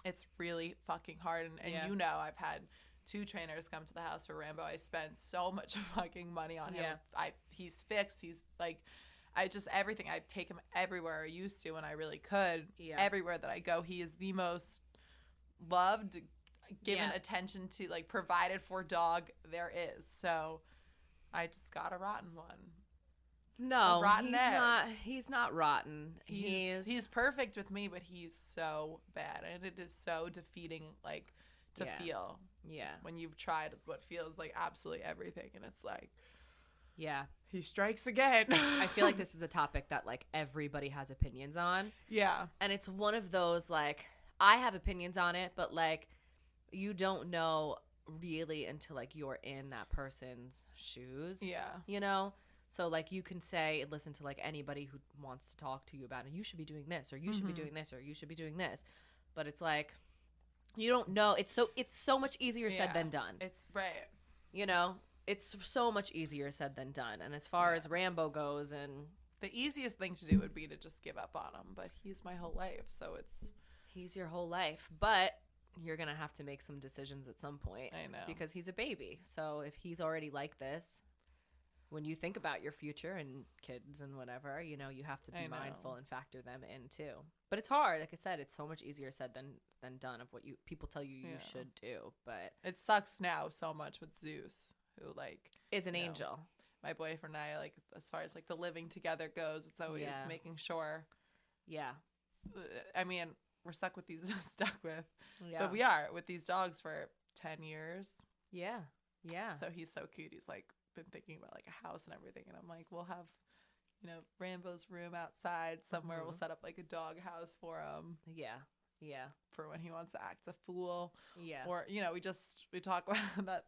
it's really fucking hard. And Yeah. I've had 2 trainers come to the house for Rambo. I spent so much fucking money on him. Yeah. He's fixed. He's like, I just, everything. I take him everywhere I used to when I really could. Yeah. Everywhere that I go, he is the most loved, given Yeah. attention to, like, provided for dog there is. So I just got a rotten one. No, rotten he's egg. not. He's not rotten. He's perfect with me, but he's so bad, and it is so defeating, like, to Yeah. feel Yeah. when you've tried what feels like absolutely everything, and it's like, Yeah. he strikes again. I feel like this is a topic that like everybody has opinions on. Yeah. And it's one of those like I have opinions on it, but like you don't know really until like you're in that person's shoes. Yeah. You know? So like you can say listen to like anybody who wants to talk to you about it. You should be doing this, or you should be doing this, or you should be doing this. But it's like you don't know. It's so much easier said than done. It's right. You know? It's so much easier said than done. And as far as Rambo goes, and The easiest thing to do would be to just give up on him, but he's my whole life, so it's, he's your whole life. But you're going to have to make some decisions at some point. I know. Because he's a baby. So if he's already like this, when you think about your future and kids and whatever, you know, you have to I be know. mindful and factor them in too. But it's hard. Like I said, it's so much easier said than done of what people tell you you should do. But it sucks now so much with Zeus, who, like, is an you know, angel. my boyfriend and I, like, as far as like the living together goes, it's always Yeah. making sure. Yeah. I mean, we're stuck with Yeah. but we are with these dogs for 10 years. Yeah. Yeah. So he's so cute. He's like been thinking about like a house and everything, and I'm like, we'll have, Rambo's room outside somewhere. We'll set up like a dog house for him yeah. Yeah. for when he wants to act a fool, Yeah. or we talk about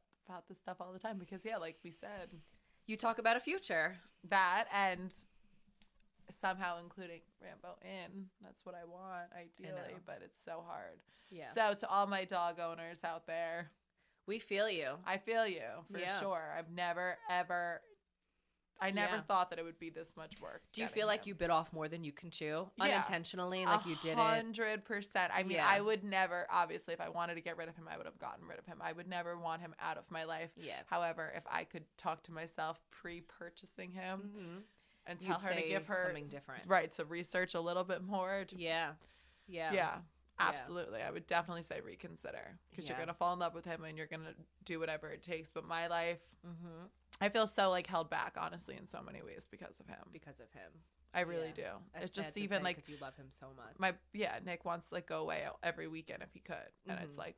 this stuff all the time because like we said, You talk about a future. that and somehow including Rambo in. That's what I want ideally, know. but it's so hard. Yeah. So to all my dog owners out there, We feel you. I feel you for Yeah. sure. I've never ever thought that it would be this much work. Do you getting feel like him. you bit off more than you can chew? Yeah. Unintentionally, like you did it? 100%. I mean, Yeah. I would never, obviously, if I wanted to get rid of him, I would have gotten rid of him. I would never want him out of my life. Yeah. However, if I could talk to myself pre-purchasing him Mm-hmm. and tell You'd her to say give her something different. right, to research a little bit more. Yeah. Yeah. Yeah, absolutely. I would definitely say reconsider because you're Yeah. going to fall in love with him and you're going to do whatever it takes. But my life, Mm-hmm. I feel so like held back, honestly, in so many ways because of him. Because of him. I really Yeah. do. That's It's just sad to even say like 'cause you love him so much. Nick wants to like go away every weekend if he could. And it's Mhm. like,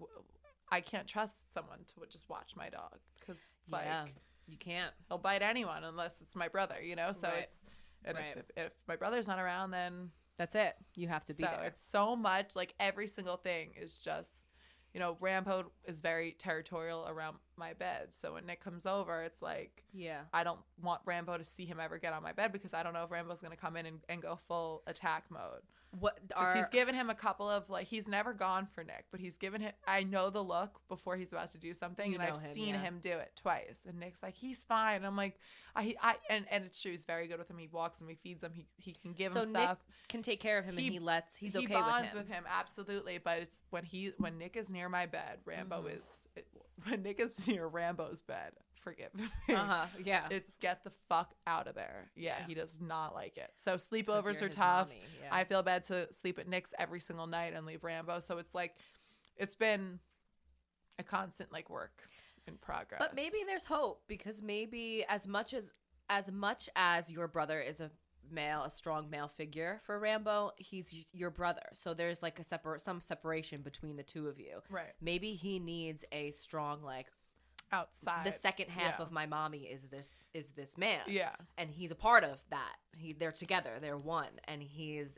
I can't trust someone to just watch my dog because it's yeah. like You can't. he'll bite anyone unless it's my brother, So Right. it's, and Right. if my brother's not around, then That's it. You have to be so there. it's so much like every single thing is just, Rambo is very territorial around my bed. So when Nick comes over, it's like, Yeah. I don't want Rambo to see him ever get on my bed because I don't know if Rambo's going to come in and go full attack mode. What 'Cause he's given him a couple of, like, he's never gone for Nick, but he's given him, I know the look before he's about to do something, You and know I've him, seen yeah. him do it twice. And Nick's like, he's fine. And I'm like, and it's true. He's very good with him. He walks him, he feeds him, he can give him Nick stuff. can take care of him, and he's he okay bonds with him. absolutely. But it's when Nick is near my bed, Rambo Mm-hmm. when Nick is near Rambo's bed, forgive me. Yeah. It's get the fuck out of there. Yeah, Yeah. he does not like it. So 'Cause sleepovers you're are his tough. mommy, yeah. I feel bad to sleep at Nick's every single night and leave Rambo. So it's like, it's been a constant like work in progress. But maybe there's hope, because maybe as much as your brother is a strong male figure for Rambo, he's your brother. So there's like some separation between the two of you. Right. Maybe he needs a strong, like, outside. the second half Yeah. of my mommy is this man. Yeah. And he's a part of that. They're together. They're one. And he's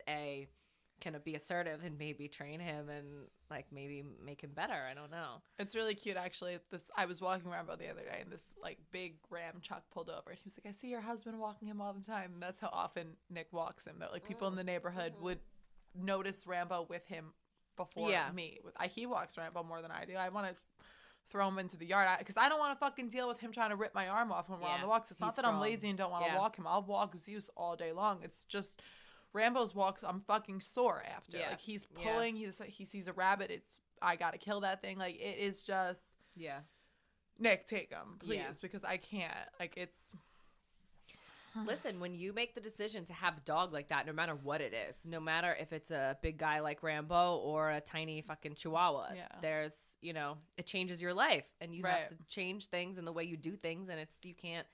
can be assertive and maybe train him and like maybe make him better. I don't know. It's really cute, actually. I was walking Rambo the other day, and this like big Ram truck pulled over, and he was like, "I see your husband walking him all the time." And that's how often Nick walks him. That like people in the neighborhood would notice Rambo with him before me. He walks Rambo more than I do. I want to throw him into the yard because I don't want to fucking deal with him trying to rip my arm off when we're on the walks. It's not that I'm lazy and don't want to walk him. I'll walk Zeus all day long. It's just Rambo's walks, I'm fucking sore after. Like he's pulling, he sees a rabbit. I gotta kill that thing. Like it is just Nick, take him, please, because I can't. Like it's. Listen, when you make the decision to have a dog like that, no matter what it is, no matter if it's a big guy like Rambo or a tiny fucking Chihuahua, there's, it changes your life, and you have to change things and the way you do things, and you can't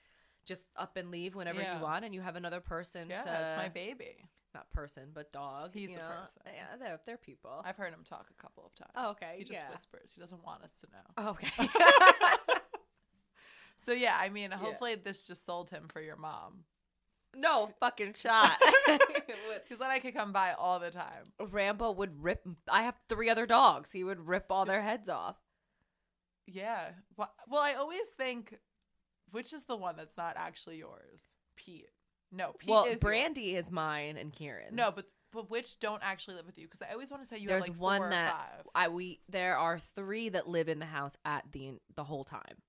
just up and leave whenever you want, and you have another person to. Yeah, it's my baby. Not person, but dog. He's a person. Yeah, they're people. I've heard him talk a couple of times. Oh, okay. He just whispers. He doesn't want us to know. Oh, okay. So, yeah, I mean, hopefully this just sold him for your mom. No fucking shot. Because then I could come by all the time. Rambo would rip. I have 3 other dogs. He would rip all their heads off. Yeah. Well, I always think, which is the one that's not actually yours? Pete. No, Pete is Brandy is mine and Kieran's. No, but which don't actually live with you? Because I always want to say you There's have like one 4 or that 5. There are 3 that live in the house at the whole time.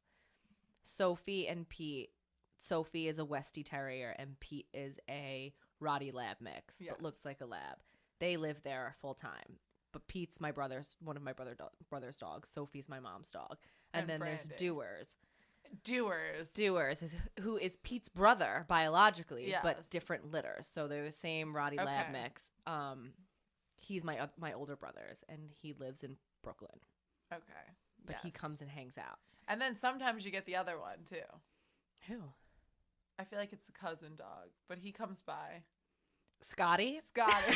Sophie and Pete. Sophie is a Westie Terrier and Pete is a Rottie Lab mix, but looks like a lab. They live there full time. But Pete's one of my brother's dogs. Sophie's my mom's dog. And then Brandy. there's Dewars. Dewars Who is Pete's brother biologically, but Yes. different litters. So they're the same Rottie Lab mix. He's my older brother's, and he lives in Brooklyn. Okay. But he comes and hangs out. And then sometimes you get the other one too. Who? I feel like it's a cousin dog, but he comes by. Scotty? Scotty.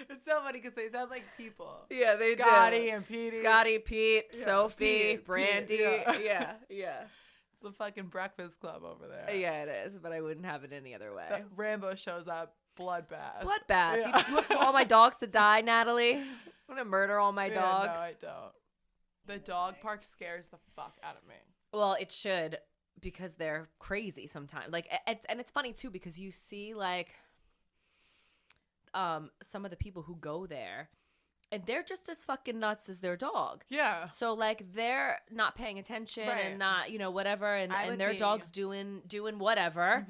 It's so funny because they sound like people. Yeah, they Scotty and Petey. Scotty, Pete, Yeah, Sophie, Pete, Brandy. yeah. Yeah. It's the fucking Breakfast Club over there. Yeah, it is, but I wouldn't have it any other way. Rambo shows up, bloodbath. Bloodbath. Yeah. You want all my dogs to die, Natalie? I'm going to murder all my Yeah, dogs. No, I don't. The dog park scares the fuck out of me. Well, it should, because they're crazy sometimes. Like, and it's funny too, because you see like some of the people who go there, and they're just as fucking nuts as their dog. Yeah. So like they're not paying attention and not whatever, and their be. dog's doing whatever,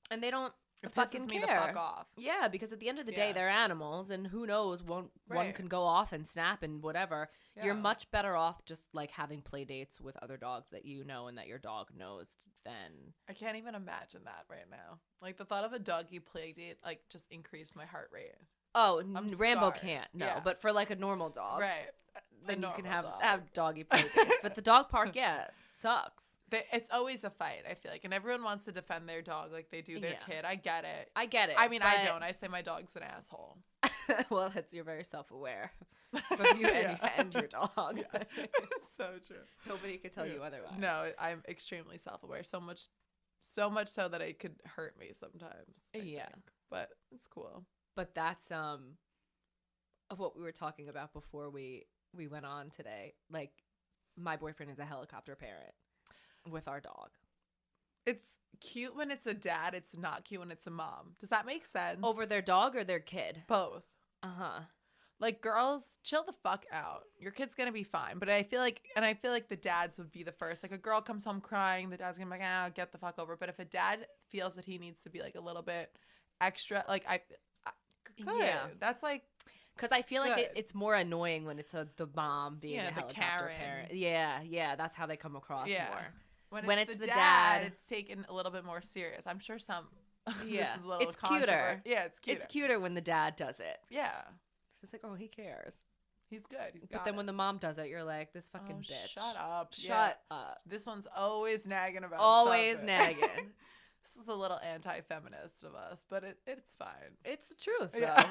and they don't It fucking pisses care. me the fuck off. Yeah, because at the end of the day, they're animals, and who knows, one can go off and snap and whatever. Yeah. You're much better off just like having play dates with other dogs that you know and that your dog knows than. I can't even imagine that right now. Like the thought of a doggy play date, like just increased my heart rate. Oh, I'm Rambo scarred. can't, no. Yeah. But for like a normal dog, Right. then you can normal have doggy play dates. But the dog park, sucks. It's always a fight, I feel like. And everyone wants to defend their dog like they do their kid. I get it. I get it. I mean, I but- don't. I say my dog's an asshole. Well, you're very self-aware of you and your dog. So true. Nobody could tell you otherwise. No, I'm extremely self-aware. So much so that it could hurt me sometimes. I think. But it's cool. But that's what we were talking about before we went on today. Like, my boyfriend is a helicopter parent with our dog. It's cute when it's a dad. It's not cute when it's a mom. Does that make sense? Over their dog or their kid? Both. Uh-huh. Like, girls, chill the fuck out. Your kid's gonna be fine. But I feel like the dads would be the first. Like, a girl comes home crying, the dad's gonna be like, get the fuck over it. But if a dad feels that he needs to be, like, a little bit extra, like, good. Yeah. That's, like, because I feel like good. it's more annoying when it's the mom being Yeah, a the helicopter Karen. parent. Yeah, that's how they come across yeah. more. When it's the dad, it's taken a little bit more serious. I'm sure some, Yeah, this is a little it's cuter. Yeah, it's cuter. It's cuter when the dad does it. Yeah. It's like, oh, he cares. He's good. But then when the mom does it, you're like, this fucking bitch. Shut up. Shut up. This one's always nagging about Always something. nagging. This is a little anti-feminist of us, but it's fine. It's the truth, though. Yeah.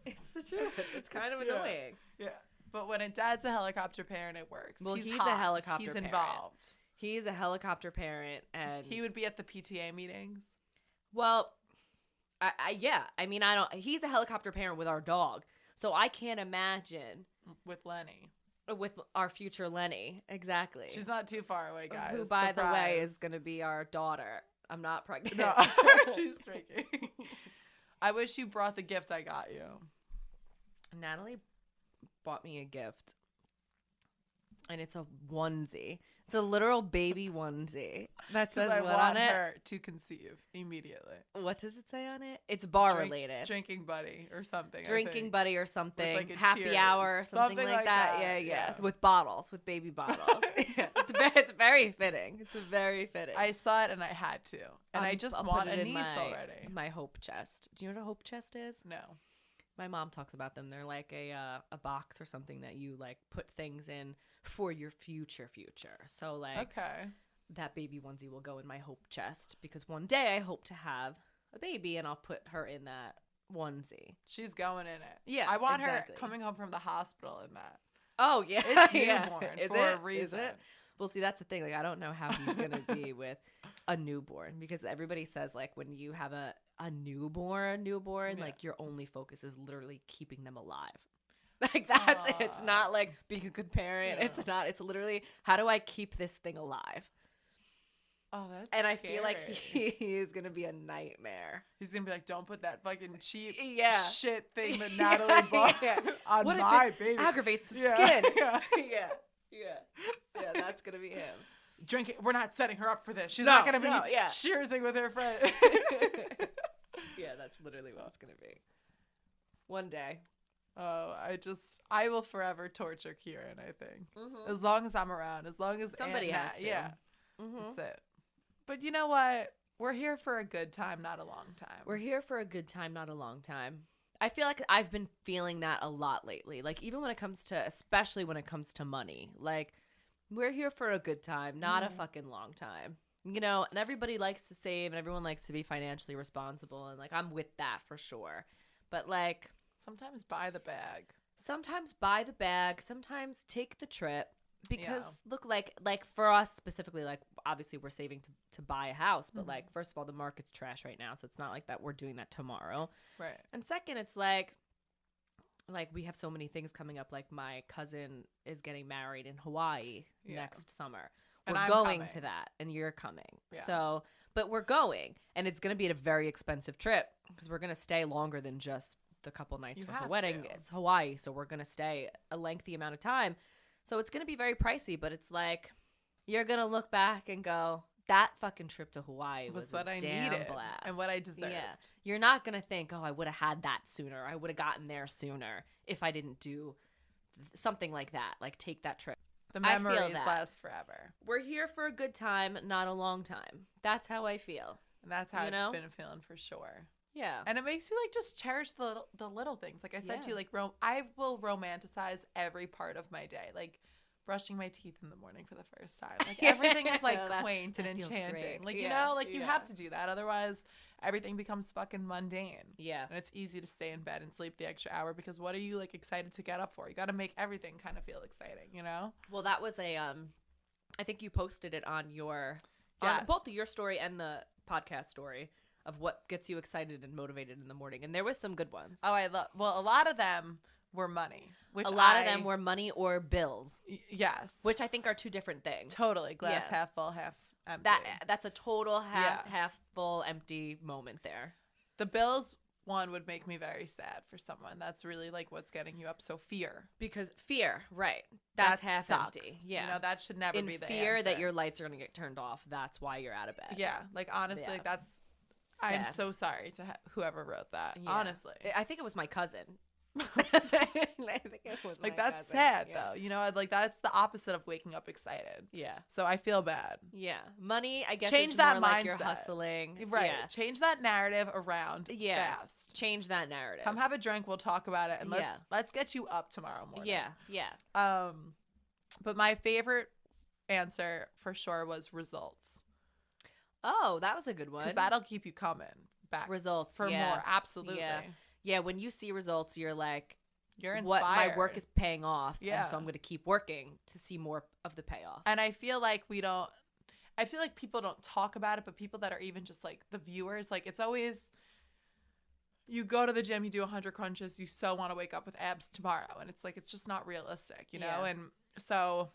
it's the truth. It's kind of annoying. Yeah. But when a dad's a helicopter parent, it works. Well, he's hot. a helicopter He's parent. involved. He's a helicopter parent, and He would be at the PTA meetings. well, yeah. I mean, he's a helicopter parent with our dog, so I can't imagine With Lenny. with our future Lenny. Exactly. She's not too far away, guys. Who, by the way, Surprise. is going to be our daughter. I'm not pregnant. No, she's drinking. I wish you brought the gift I got you. Natalie bought me a gift, and it's a onesie. It's a literal baby onesie that says I what want on it? her to conceive immediately. What does it say on it? It's bar related. Drinking buddy or something. I Drinking think. buddy or something. like a Happy Cheers. hour or something, Something like like that. that, Yeah. yeah. So with bottles, with baby bottles. Yeah, it's very fitting. It's very fitting. I saw it and I had to. And I just I'll want put a it in niece my, already. My hope chest. Do you know what a hope chest is? No. My mom talks about them. They're like a box or something that you like put things in for your future. So like Okay. that baby onesie will go in my hope chest because one day I hope to have a baby and I'll put her in that onesie. She's going in it. Yeah, I want exactly. her coming home from the hospital in that. Oh yeah, It's yeah. newborn Is for it? a reason. Is it? Well, see, that's the thing. Like, I don't know how he's gonna be with a newborn because everybody says like when you have a newborn, Yeah. like your only focus is literally keeping them alive. Like that's it. It's not like being a good parent. Yeah. It's not. It's literally how do I keep this thing alive? Oh, that's And I scary. feel like he is gonna be a nightmare. He's gonna be like, don't put that fucking cheap Yeah. shit thing that Natalie bought on What if my it baby. aggravates the Yeah. skin? Yeah. Yeah. That's gonna be him. Drinking. We're not setting her up for this. She's No, not gonna be no, yeah. cheersing with her friend. Yeah, that's literally what it's gonna be. One day. Oh, I will forever torture Kieran, I think. As long as I'm around. As long as Somebody Aunt has to. Yeah. Mm-hmm. That's it. But you know what? We're here for a good time, not a long time. We're here for a good time, not a long time. I feel like I've been feeling that a lot lately. Like even when it comes to, especially when it comes to money, like we're here for a good time, not a fucking long time. You know, and everybody likes to save and everyone likes to be financially responsible. And like, I'm with that for sure. But like, Sometimes buy the bag. sometimes buy the bag, sometimes take the trip. Because Yeah. look, like for us specifically, like obviously we're saving to buy a house, but like first of all, the market's trash right now, so it's not like that we're doing that tomorrow. Right. And second, it's like we have so many things coming up. Like my cousin is getting married in Hawaii next summer. And We're I'm going coming. to that, and you're coming. Yeah. So, but we're going, and it's going to be at a very expensive trip because we're going to stay longer than just the couple nights You for her have wedding. to. It's Hawaii, so we're going to stay a lengthy amount of time. So it's going to be very pricey, but it's like you're going to look back and go, that fucking trip to Hawaii was what a I damn needed blast. and what I deserved. Yeah. You're not going to think, oh, I would have had that sooner. I would have gotten there sooner if I didn't do something like that, like take that trip. The I feel memories that. last forever. We're here for a good time, not a long time. That's how I feel. And that's how You know? I've been feeling for sure. Yeah. And it makes you like just cherish the little things. Like I said to you, Yeah. like I will romanticize every part of my day. Like brushing my teeth in the morning for the first time. Like everything is like quaint and that feels enchanting. great. Like Yeah, you know, like you yeah. have to do that. Otherwise, everything becomes fucking mundane. Yeah. And it's easy to stay in bed and sleep the extra hour because what are you like excited to get up for? You got to make everything kind of feel exciting, you know? Well, that was a I think you posted it on your Yes. on both your story and the podcast story of what gets you excited and motivated in the morning. And there was some good ones. Oh, I love. Well, a lot of them were money, which A lot of them were money or bills, yes, which I think are two different things. totally glass Yeah. half full, half empty. That's a total Yeah. half full empty moment there. The bills one would make me very sad for someone. That's really like what's getting you up. So fear. Because fear, right? That's That half sucks. empty. Yeah. You know, that should never In be the fear that answer. your lights are going to get turned off. That's why you're out of bed. Yeah. Like, honestly, Yeah. like, that's... I'm Sad. so sorry to whoever wrote that. Yeah. Honestly. I think it was my cousin. I think it was Like, my that's cousin. sad, Yeah. though. You know, like, that's the opposite of waking up excited. Yeah. So I feel bad. Yeah. Money, I guess, Change is that more like you're mindset. hustling. Right. Yeah. Change that narrative around Yeah. fast. Change that narrative. Come have a drink. We'll talk about it. And Yeah. let's get you up tomorrow morning. Yeah. Yeah. But my favorite answer for sure was results. Oh, that was a good one. Because that'll keep you coming back Results for yeah. more. Absolutely. Yeah. Yeah, when you see results, you're like, You're inspired. what my work is paying off. Yeah. And so I'm going to keep working to see more of the payoff. And I feel like people don't talk about it, but people that are even just like the viewers, like it's always, you go to the gym, you do 100 crunches, you so want to wake up with abs tomorrow. And it's like, it's just not realistic, you know? Yeah. And so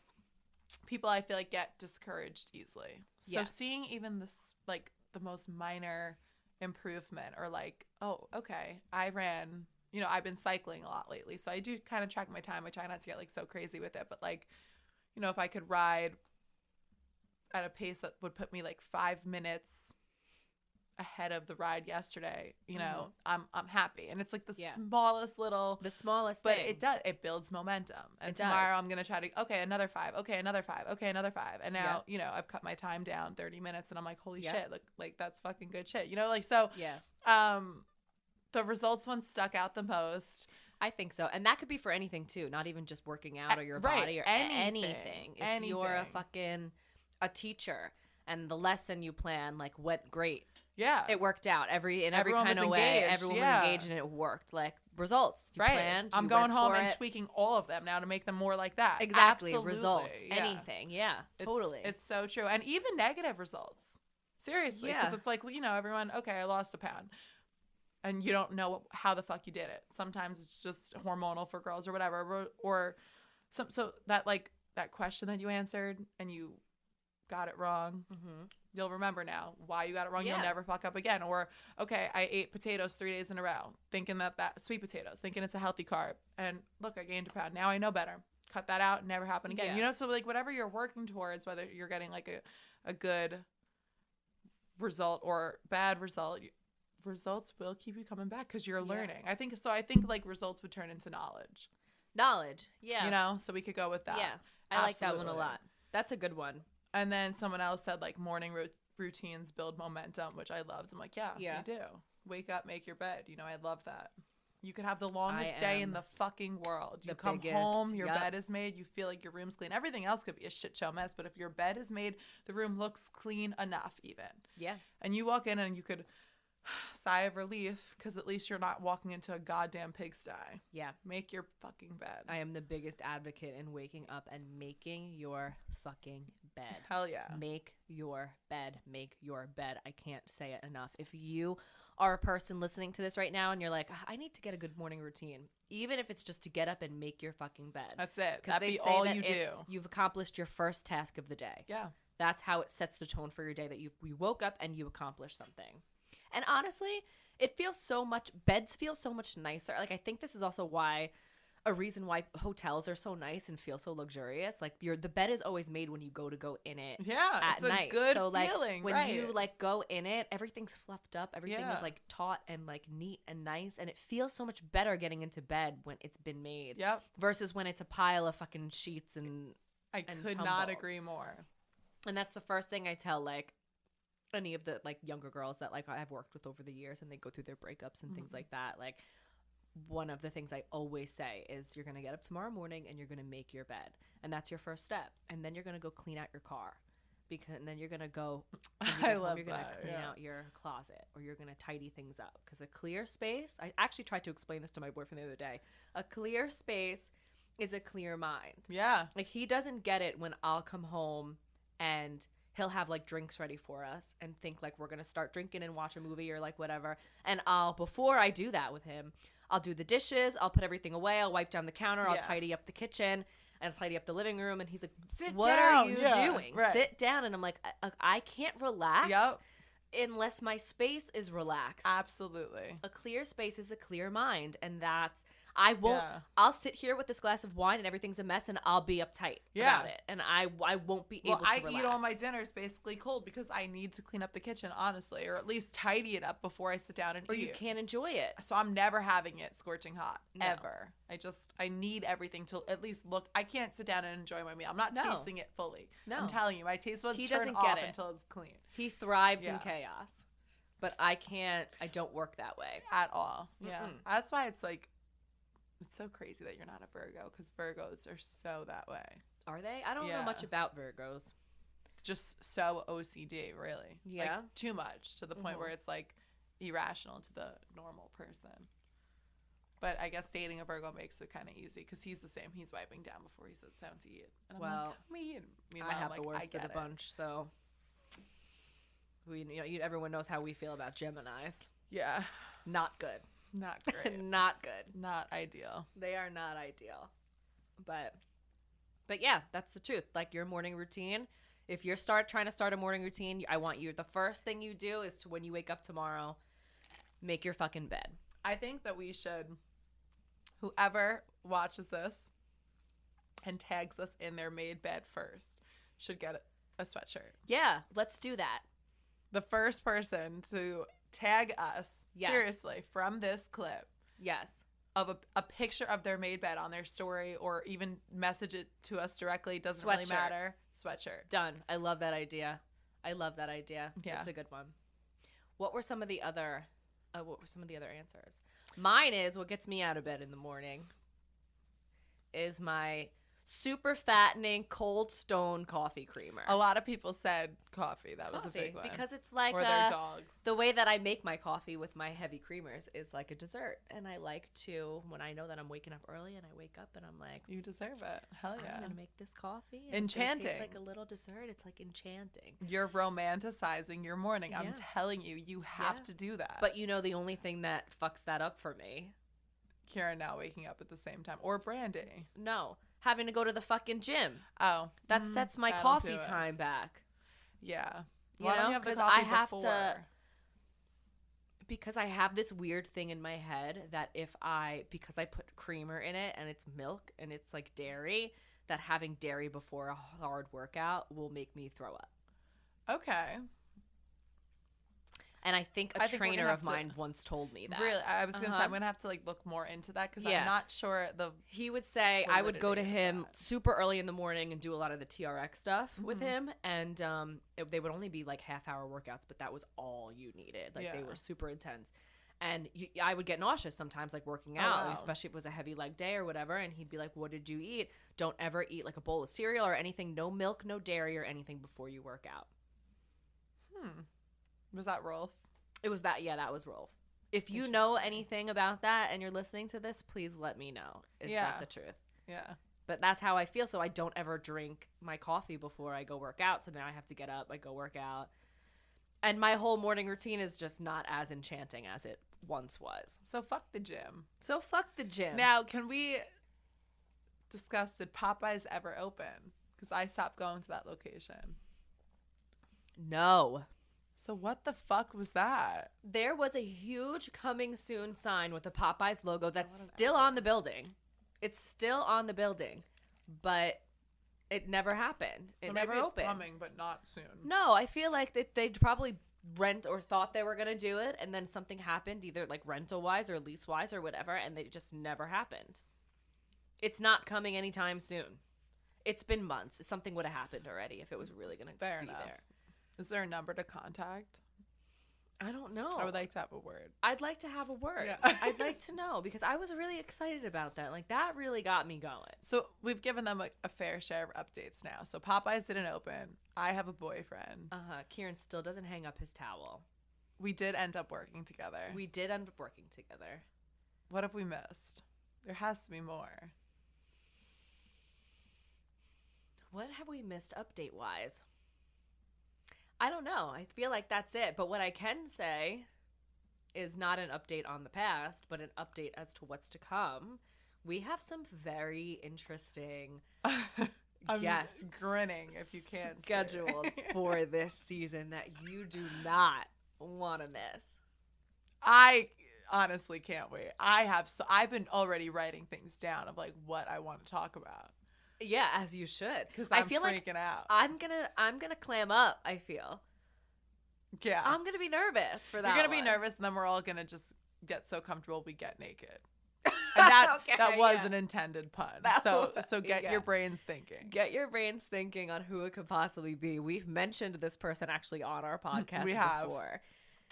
people, I feel like, get discouraged easily. So Yes. seeing even this, like the most minor improvement, or like, oh, okay, I've been cycling a lot lately. So I do kind of track my time. I try not to get like so crazy with it, but like, you know, if I could ride at a pace that would put me like 5 minutes ahead of the ride yesterday, you know, I'm happy. And it's like the Yeah. smallest little, The smallest but thing. it builds momentum. And It does. tomorrow I'm going to try to, okay, another 5, okay, another 5, okay, another 5. And now, Yeah. you know, I've cut my time down 30 minutes and I'm like, holy Yeah. shit, like that's fucking good shit. You know, like, so, Yeah. the results one stuck out the most. I think so. And that could be for anything too, not even just working out or your Right, body or anything. If you're Anything. a teacher and the lesson you plan like went great. Yeah. It worked out in every Everyone kind was of way. engaged, Everyone yeah. was engaged and it worked. Like results. You right. planned. I'm you going went home for and it. tweaking all of them now to make them more like that. Exactly. Absolutely. Results. Yeah. Anything. Yeah. Totally. It's so true. And even negative results. Seriously. Because Yeah. it's like, well, you know, everyone, okay, I lost a pound. And you don't know how the fuck you did it. Sometimes it's just hormonal for girls or whatever. Or so that like that question that you answered and you got it wrong. Mm-hmm. You'll remember now why you got it wrong. Yeah. You'll never fuck up again. Or, okay, I ate potatoes 3 days in a row, thinking that sweet potatoes, thinking it's a healthy carb. And look, I gained a pound. Now I know better. Cut that out. Never happen again. Yeah. You know, so like whatever you're working towards, whether you're getting like a good result or bad result, results will keep you coming back because you're learning. I think like results would turn into knowledge. Knowledge. Yeah. You know, so we could go with that. Yeah. I like that one a Absolutely. lot. That's a good one. And then someone else said like morning routines build momentum, which I loved. I'm like, yeah, Yeah. you do. Wake up, make your bed. You know, I love that. You could have the longest I day in am the fucking world. You the come biggest. home, your Yup. bed is made, you feel like your room's clean. Everything else could be a shit show mess, but if your bed is made, the room looks clean enough even. Yeah. And you walk in and you could sigh of relief because at least you're not walking into a goddamn pigsty. Yeah. Make your fucking bed. I am the biggest advocate in waking up and making your fucking bed. Hell yeah. Make your bed. Make your bed. I can't say it enough. If you are a person listening to this right now and you're like, I need to get a good morning routine, even if it's just to get up and make your fucking bed. That's it. 'Cause That'd they be say all that you do. you've accomplished your first task of the day. Yeah. That's how it sets the tone for your day, that you woke up and you accomplished something. And honestly, beds feel so much nicer. Like, I think this is also a reason why hotels are so nice and feel so luxurious. Like, the bed is always made when you go in it Yeah. at It's a night. good So like feeling. when right. you like go in it, everything's fluffed up. Everything Yeah. is like taut and like neat and nice. And it feels so much better getting into bed when it's been made. Yep. Versus when it's a pile of fucking sheets and I and could not tumbled. agree more. And that's the first thing I tell like any of the like younger girls that like I've worked with over the years, and they go through their breakups and things like that. Like, one of the things I always say is you're going to get up tomorrow morning and you're going to make your bed. And that's your first step. And then you're going to go clean out your car. And then you're going to go, when you I get home, love you're going to that, clean yeah. out your closet, or you're going to tidy things up. Because a clear space, I actually tried to explain this to my boyfriend the other day. A clear space is a clear mind. Yeah. Like, he doesn't get it when I'll come home and he'll have like drinks ready for us and think like we're going to start drinking and watch a movie or like whatever. And before I do that with him, I'll do the dishes, I'll put everything away, I'll wipe down the counter, I'll Yeah. tidy up the kitchen. and tidy up the living room. And he's like, Sit what down. are you Yeah, doing? right. Sit down. And I'm like, I can't relax Yep. unless my space is relaxed. Absolutely. A clear space is a clear mind. And that's, I won't, Yeah. I'll sit here with this glass of wine and everything's a mess and I'll be uptight about it. And I won't be able to relax. I eat all my dinners basically cold because I need to clean up the kitchen, honestly, or at least tidy it up before I sit down and Or eat. you can't enjoy it. So I'm never having it scorching hot, No. ever. I need everything to at least look. I can't sit down and enjoy my meal. I'm not No. tasting it fully. No. I'm telling you, my taste buds He turn doesn't off get it. until it's clean. He thrives in Yeah. chaos. But I don't work that way. At all. Yeah. Mm-mm. That's why it's like, it's so crazy that you're not a Virgo because Virgos are so that way. Are they? I don't know Yeah. much about Virgos. Just so OCD, really. Yeah. Like, too much to the point Mhm. where it's like irrational to the normal person. But I guess dating a Virgo makes it kind of easy because he's the same. He's wiping down before he sits down to eat. And I'm Well, like, come eat. Meanwhile, I have I'm the like, worst of get the it. bunch, so everyone knows how we feel about Geminis. Yeah. Not good. Not great. Not good. Not ideal. They are not ideal. But yeah, that's the truth. Like your morning routine. If you're trying to start a morning routine, I want you, the first thing you do is to, when you wake up tomorrow, make your fucking bed. I think that we should, whoever watches this and tags us in their made bed first, should get a sweatshirt. Yeah, let's do that. The first person to tag us, Yes. seriously, from this clip Yes. of a picture of their made bed on their story or even message it to us directly, doesn't really Sweatshirt. matter. Sweatshirt. Done. I love that idea. Yeah. It's a good one. What were some of the other answers? Mine is what gets me out of bed in the morning is my super fattening cold stone coffee creamer. A lot of people said coffee. That was a big one. Because it's like or their dogs. the way that I make my coffee with my heavy creamers is like a dessert. And I like to, when I know that I'm waking up early and I wake up and I'm like, You deserve it. Hell yeah. I'm going to make this coffee. And it's gonna Enchanting. taste like a little dessert. It's like enchanting. You're romanticizing your morning. I'm Yeah. telling you, you have Yeah. to do that. But you know, the only thing that fucks that up for me, Karen now waking up at the same time. Or Brandy. no, having to go to the fucking gym. Oh. That sets my that'll coffee do it. time back. Yeah. You Why don't know, you have the 'cause coffee I have before? to- Because I have this weird thing in my head that because I put creamer in it and it's milk and it's like dairy, that having dairy before a hard workout will make me throw up. Okay. And I think I think we're gonna trainer have of to- mine once told me that. Really? I was going to say, Uh-huh. I'm going to have to like look more into that because Yeah. I'm not sure He would say I would go to validity of him that. super early in the morning and do a lot of the TRX stuff with Mhm. him, and they would only be like half-hour workouts, but that was all you needed. Like they Yeah. were super intense, and I would get nauseous sometimes, like working Oh, out, wow. especially if it was a heavy leg day or whatever. And he'd be like, "What did you eat? Don't ever eat like a bowl of cereal or anything. No milk, no dairy or anything before you work out." Was that Rolf? It was that. Yeah, that was Rolf. If you know Interesting. anything about that and you're listening to this, please let me know. Is Yeah. that the truth? Yeah. But that's how I feel, so I don't ever drink my coffee before I go work out. So now I have to get up, I go work out. And my whole morning routine is just not as enchanting as it once was. So fuck the gym. So fuck the gym. Now, can we discuss, did Popeyes ever open? Because I stopped going to that location. No. So what the fuck was that? There was a huge coming soon sign with the Popeyes logo that's what an still on the building. It's still on the building, but it never happened. It So never maybe it's opened. coming, but not soon. No, I feel like they'd probably rent or thought they were going to do it, and then something happened, either like rental-wise or lease-wise or whatever, and they just never happened. It's not coming anytime soon. It's been months. Something would have happened already if it was really going to be Fair enough. there. Is there a number to contact? I don't know. I would like to have a word. I'd like to have a word. Yeah. I'd like to know, because I was really excited about that. Like, that really got me going. So we've given them a fair share of updates now. So Popeyes didn't open. I have a boyfriend. Kieran still doesn't hang up his towel. We did end up working together. We did end up working together. What have we missed? There has to be more. What have we missed update-wise? I don't know. I feel like that's it. But what I can say is not an update on the past, but an update as to what's to come. we have some very interesting I'm guests grinning if you can't see. scheduled for this season that you do not want to miss. I honestly can't wait. I've been already writing things down of like what I want to talk about Yeah, as you should. because I I'm feel freaking like out. I'm gonna clam up. I feel Yeah, I'm gonna be nervous for that. you're gonna be one. nervous, and then we're all gonna just get so comfortable we get naked. And that Okay, that was yeah. an intended pun. That So was- get yeah. your brains thinking. Get your brains thinking on who it could possibly be. We've mentioned this person actually on our podcast We have. before.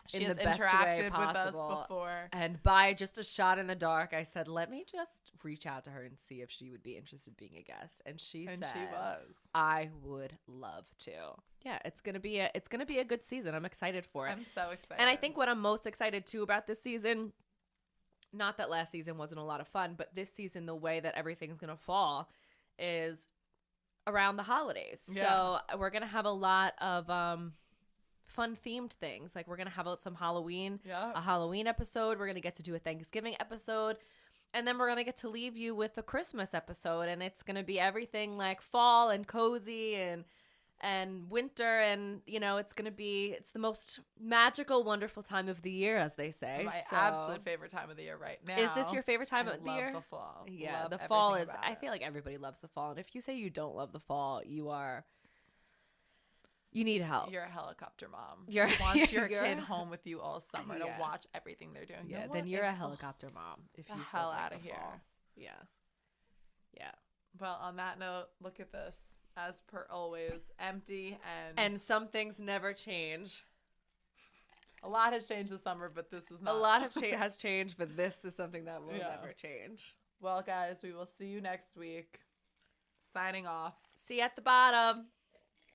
She in has the best way interacted with possible. us before. And by just a shot in the dark, I said, let me just reach out to her and see if she would be interested in being a guest. And she And said, she was. I would love to. Yeah, it's gonna be a good season. I'm excited for it. I'm so excited. And I think what I'm most excited too about this season, not that last season wasn't a lot of fun, but this season, the way that everything's gonna fall is around the holidays. Yeah. So we're gonna have a lot of fun themed things. Like we're gonna have some Halloween, Yeah. a Halloween episode. We're gonna get to do a Thanksgiving episode. And then we're gonna get to leave you with a Christmas episode, and it's gonna be everything like fall and cozy and winter, and it's the most magical, wonderful time of the year, as they say. My So- absolute favorite time of the year right now. Is this your favorite time I of the love year? the fall. Yeah, Love the fall everything is. about I it. feel like everybody loves the fall, and if you say you don't love the fall, you need help. You're a helicopter mom. You're- Who wants your you're- kid home with you all summer Yeah. to watch everything they're doing. Yeah, You know then what? you're a It- helicopter mom. If the you still hell like outta the here. fall. Yeah, yeah. Well, on that note, look at this. As per always, empty and some things never change. a lot has changed this summer, but this is not. A lot has changed, but this is something that will Yeah. never change. Well, guys, we will see you next week. Signing off. See you at the bottom.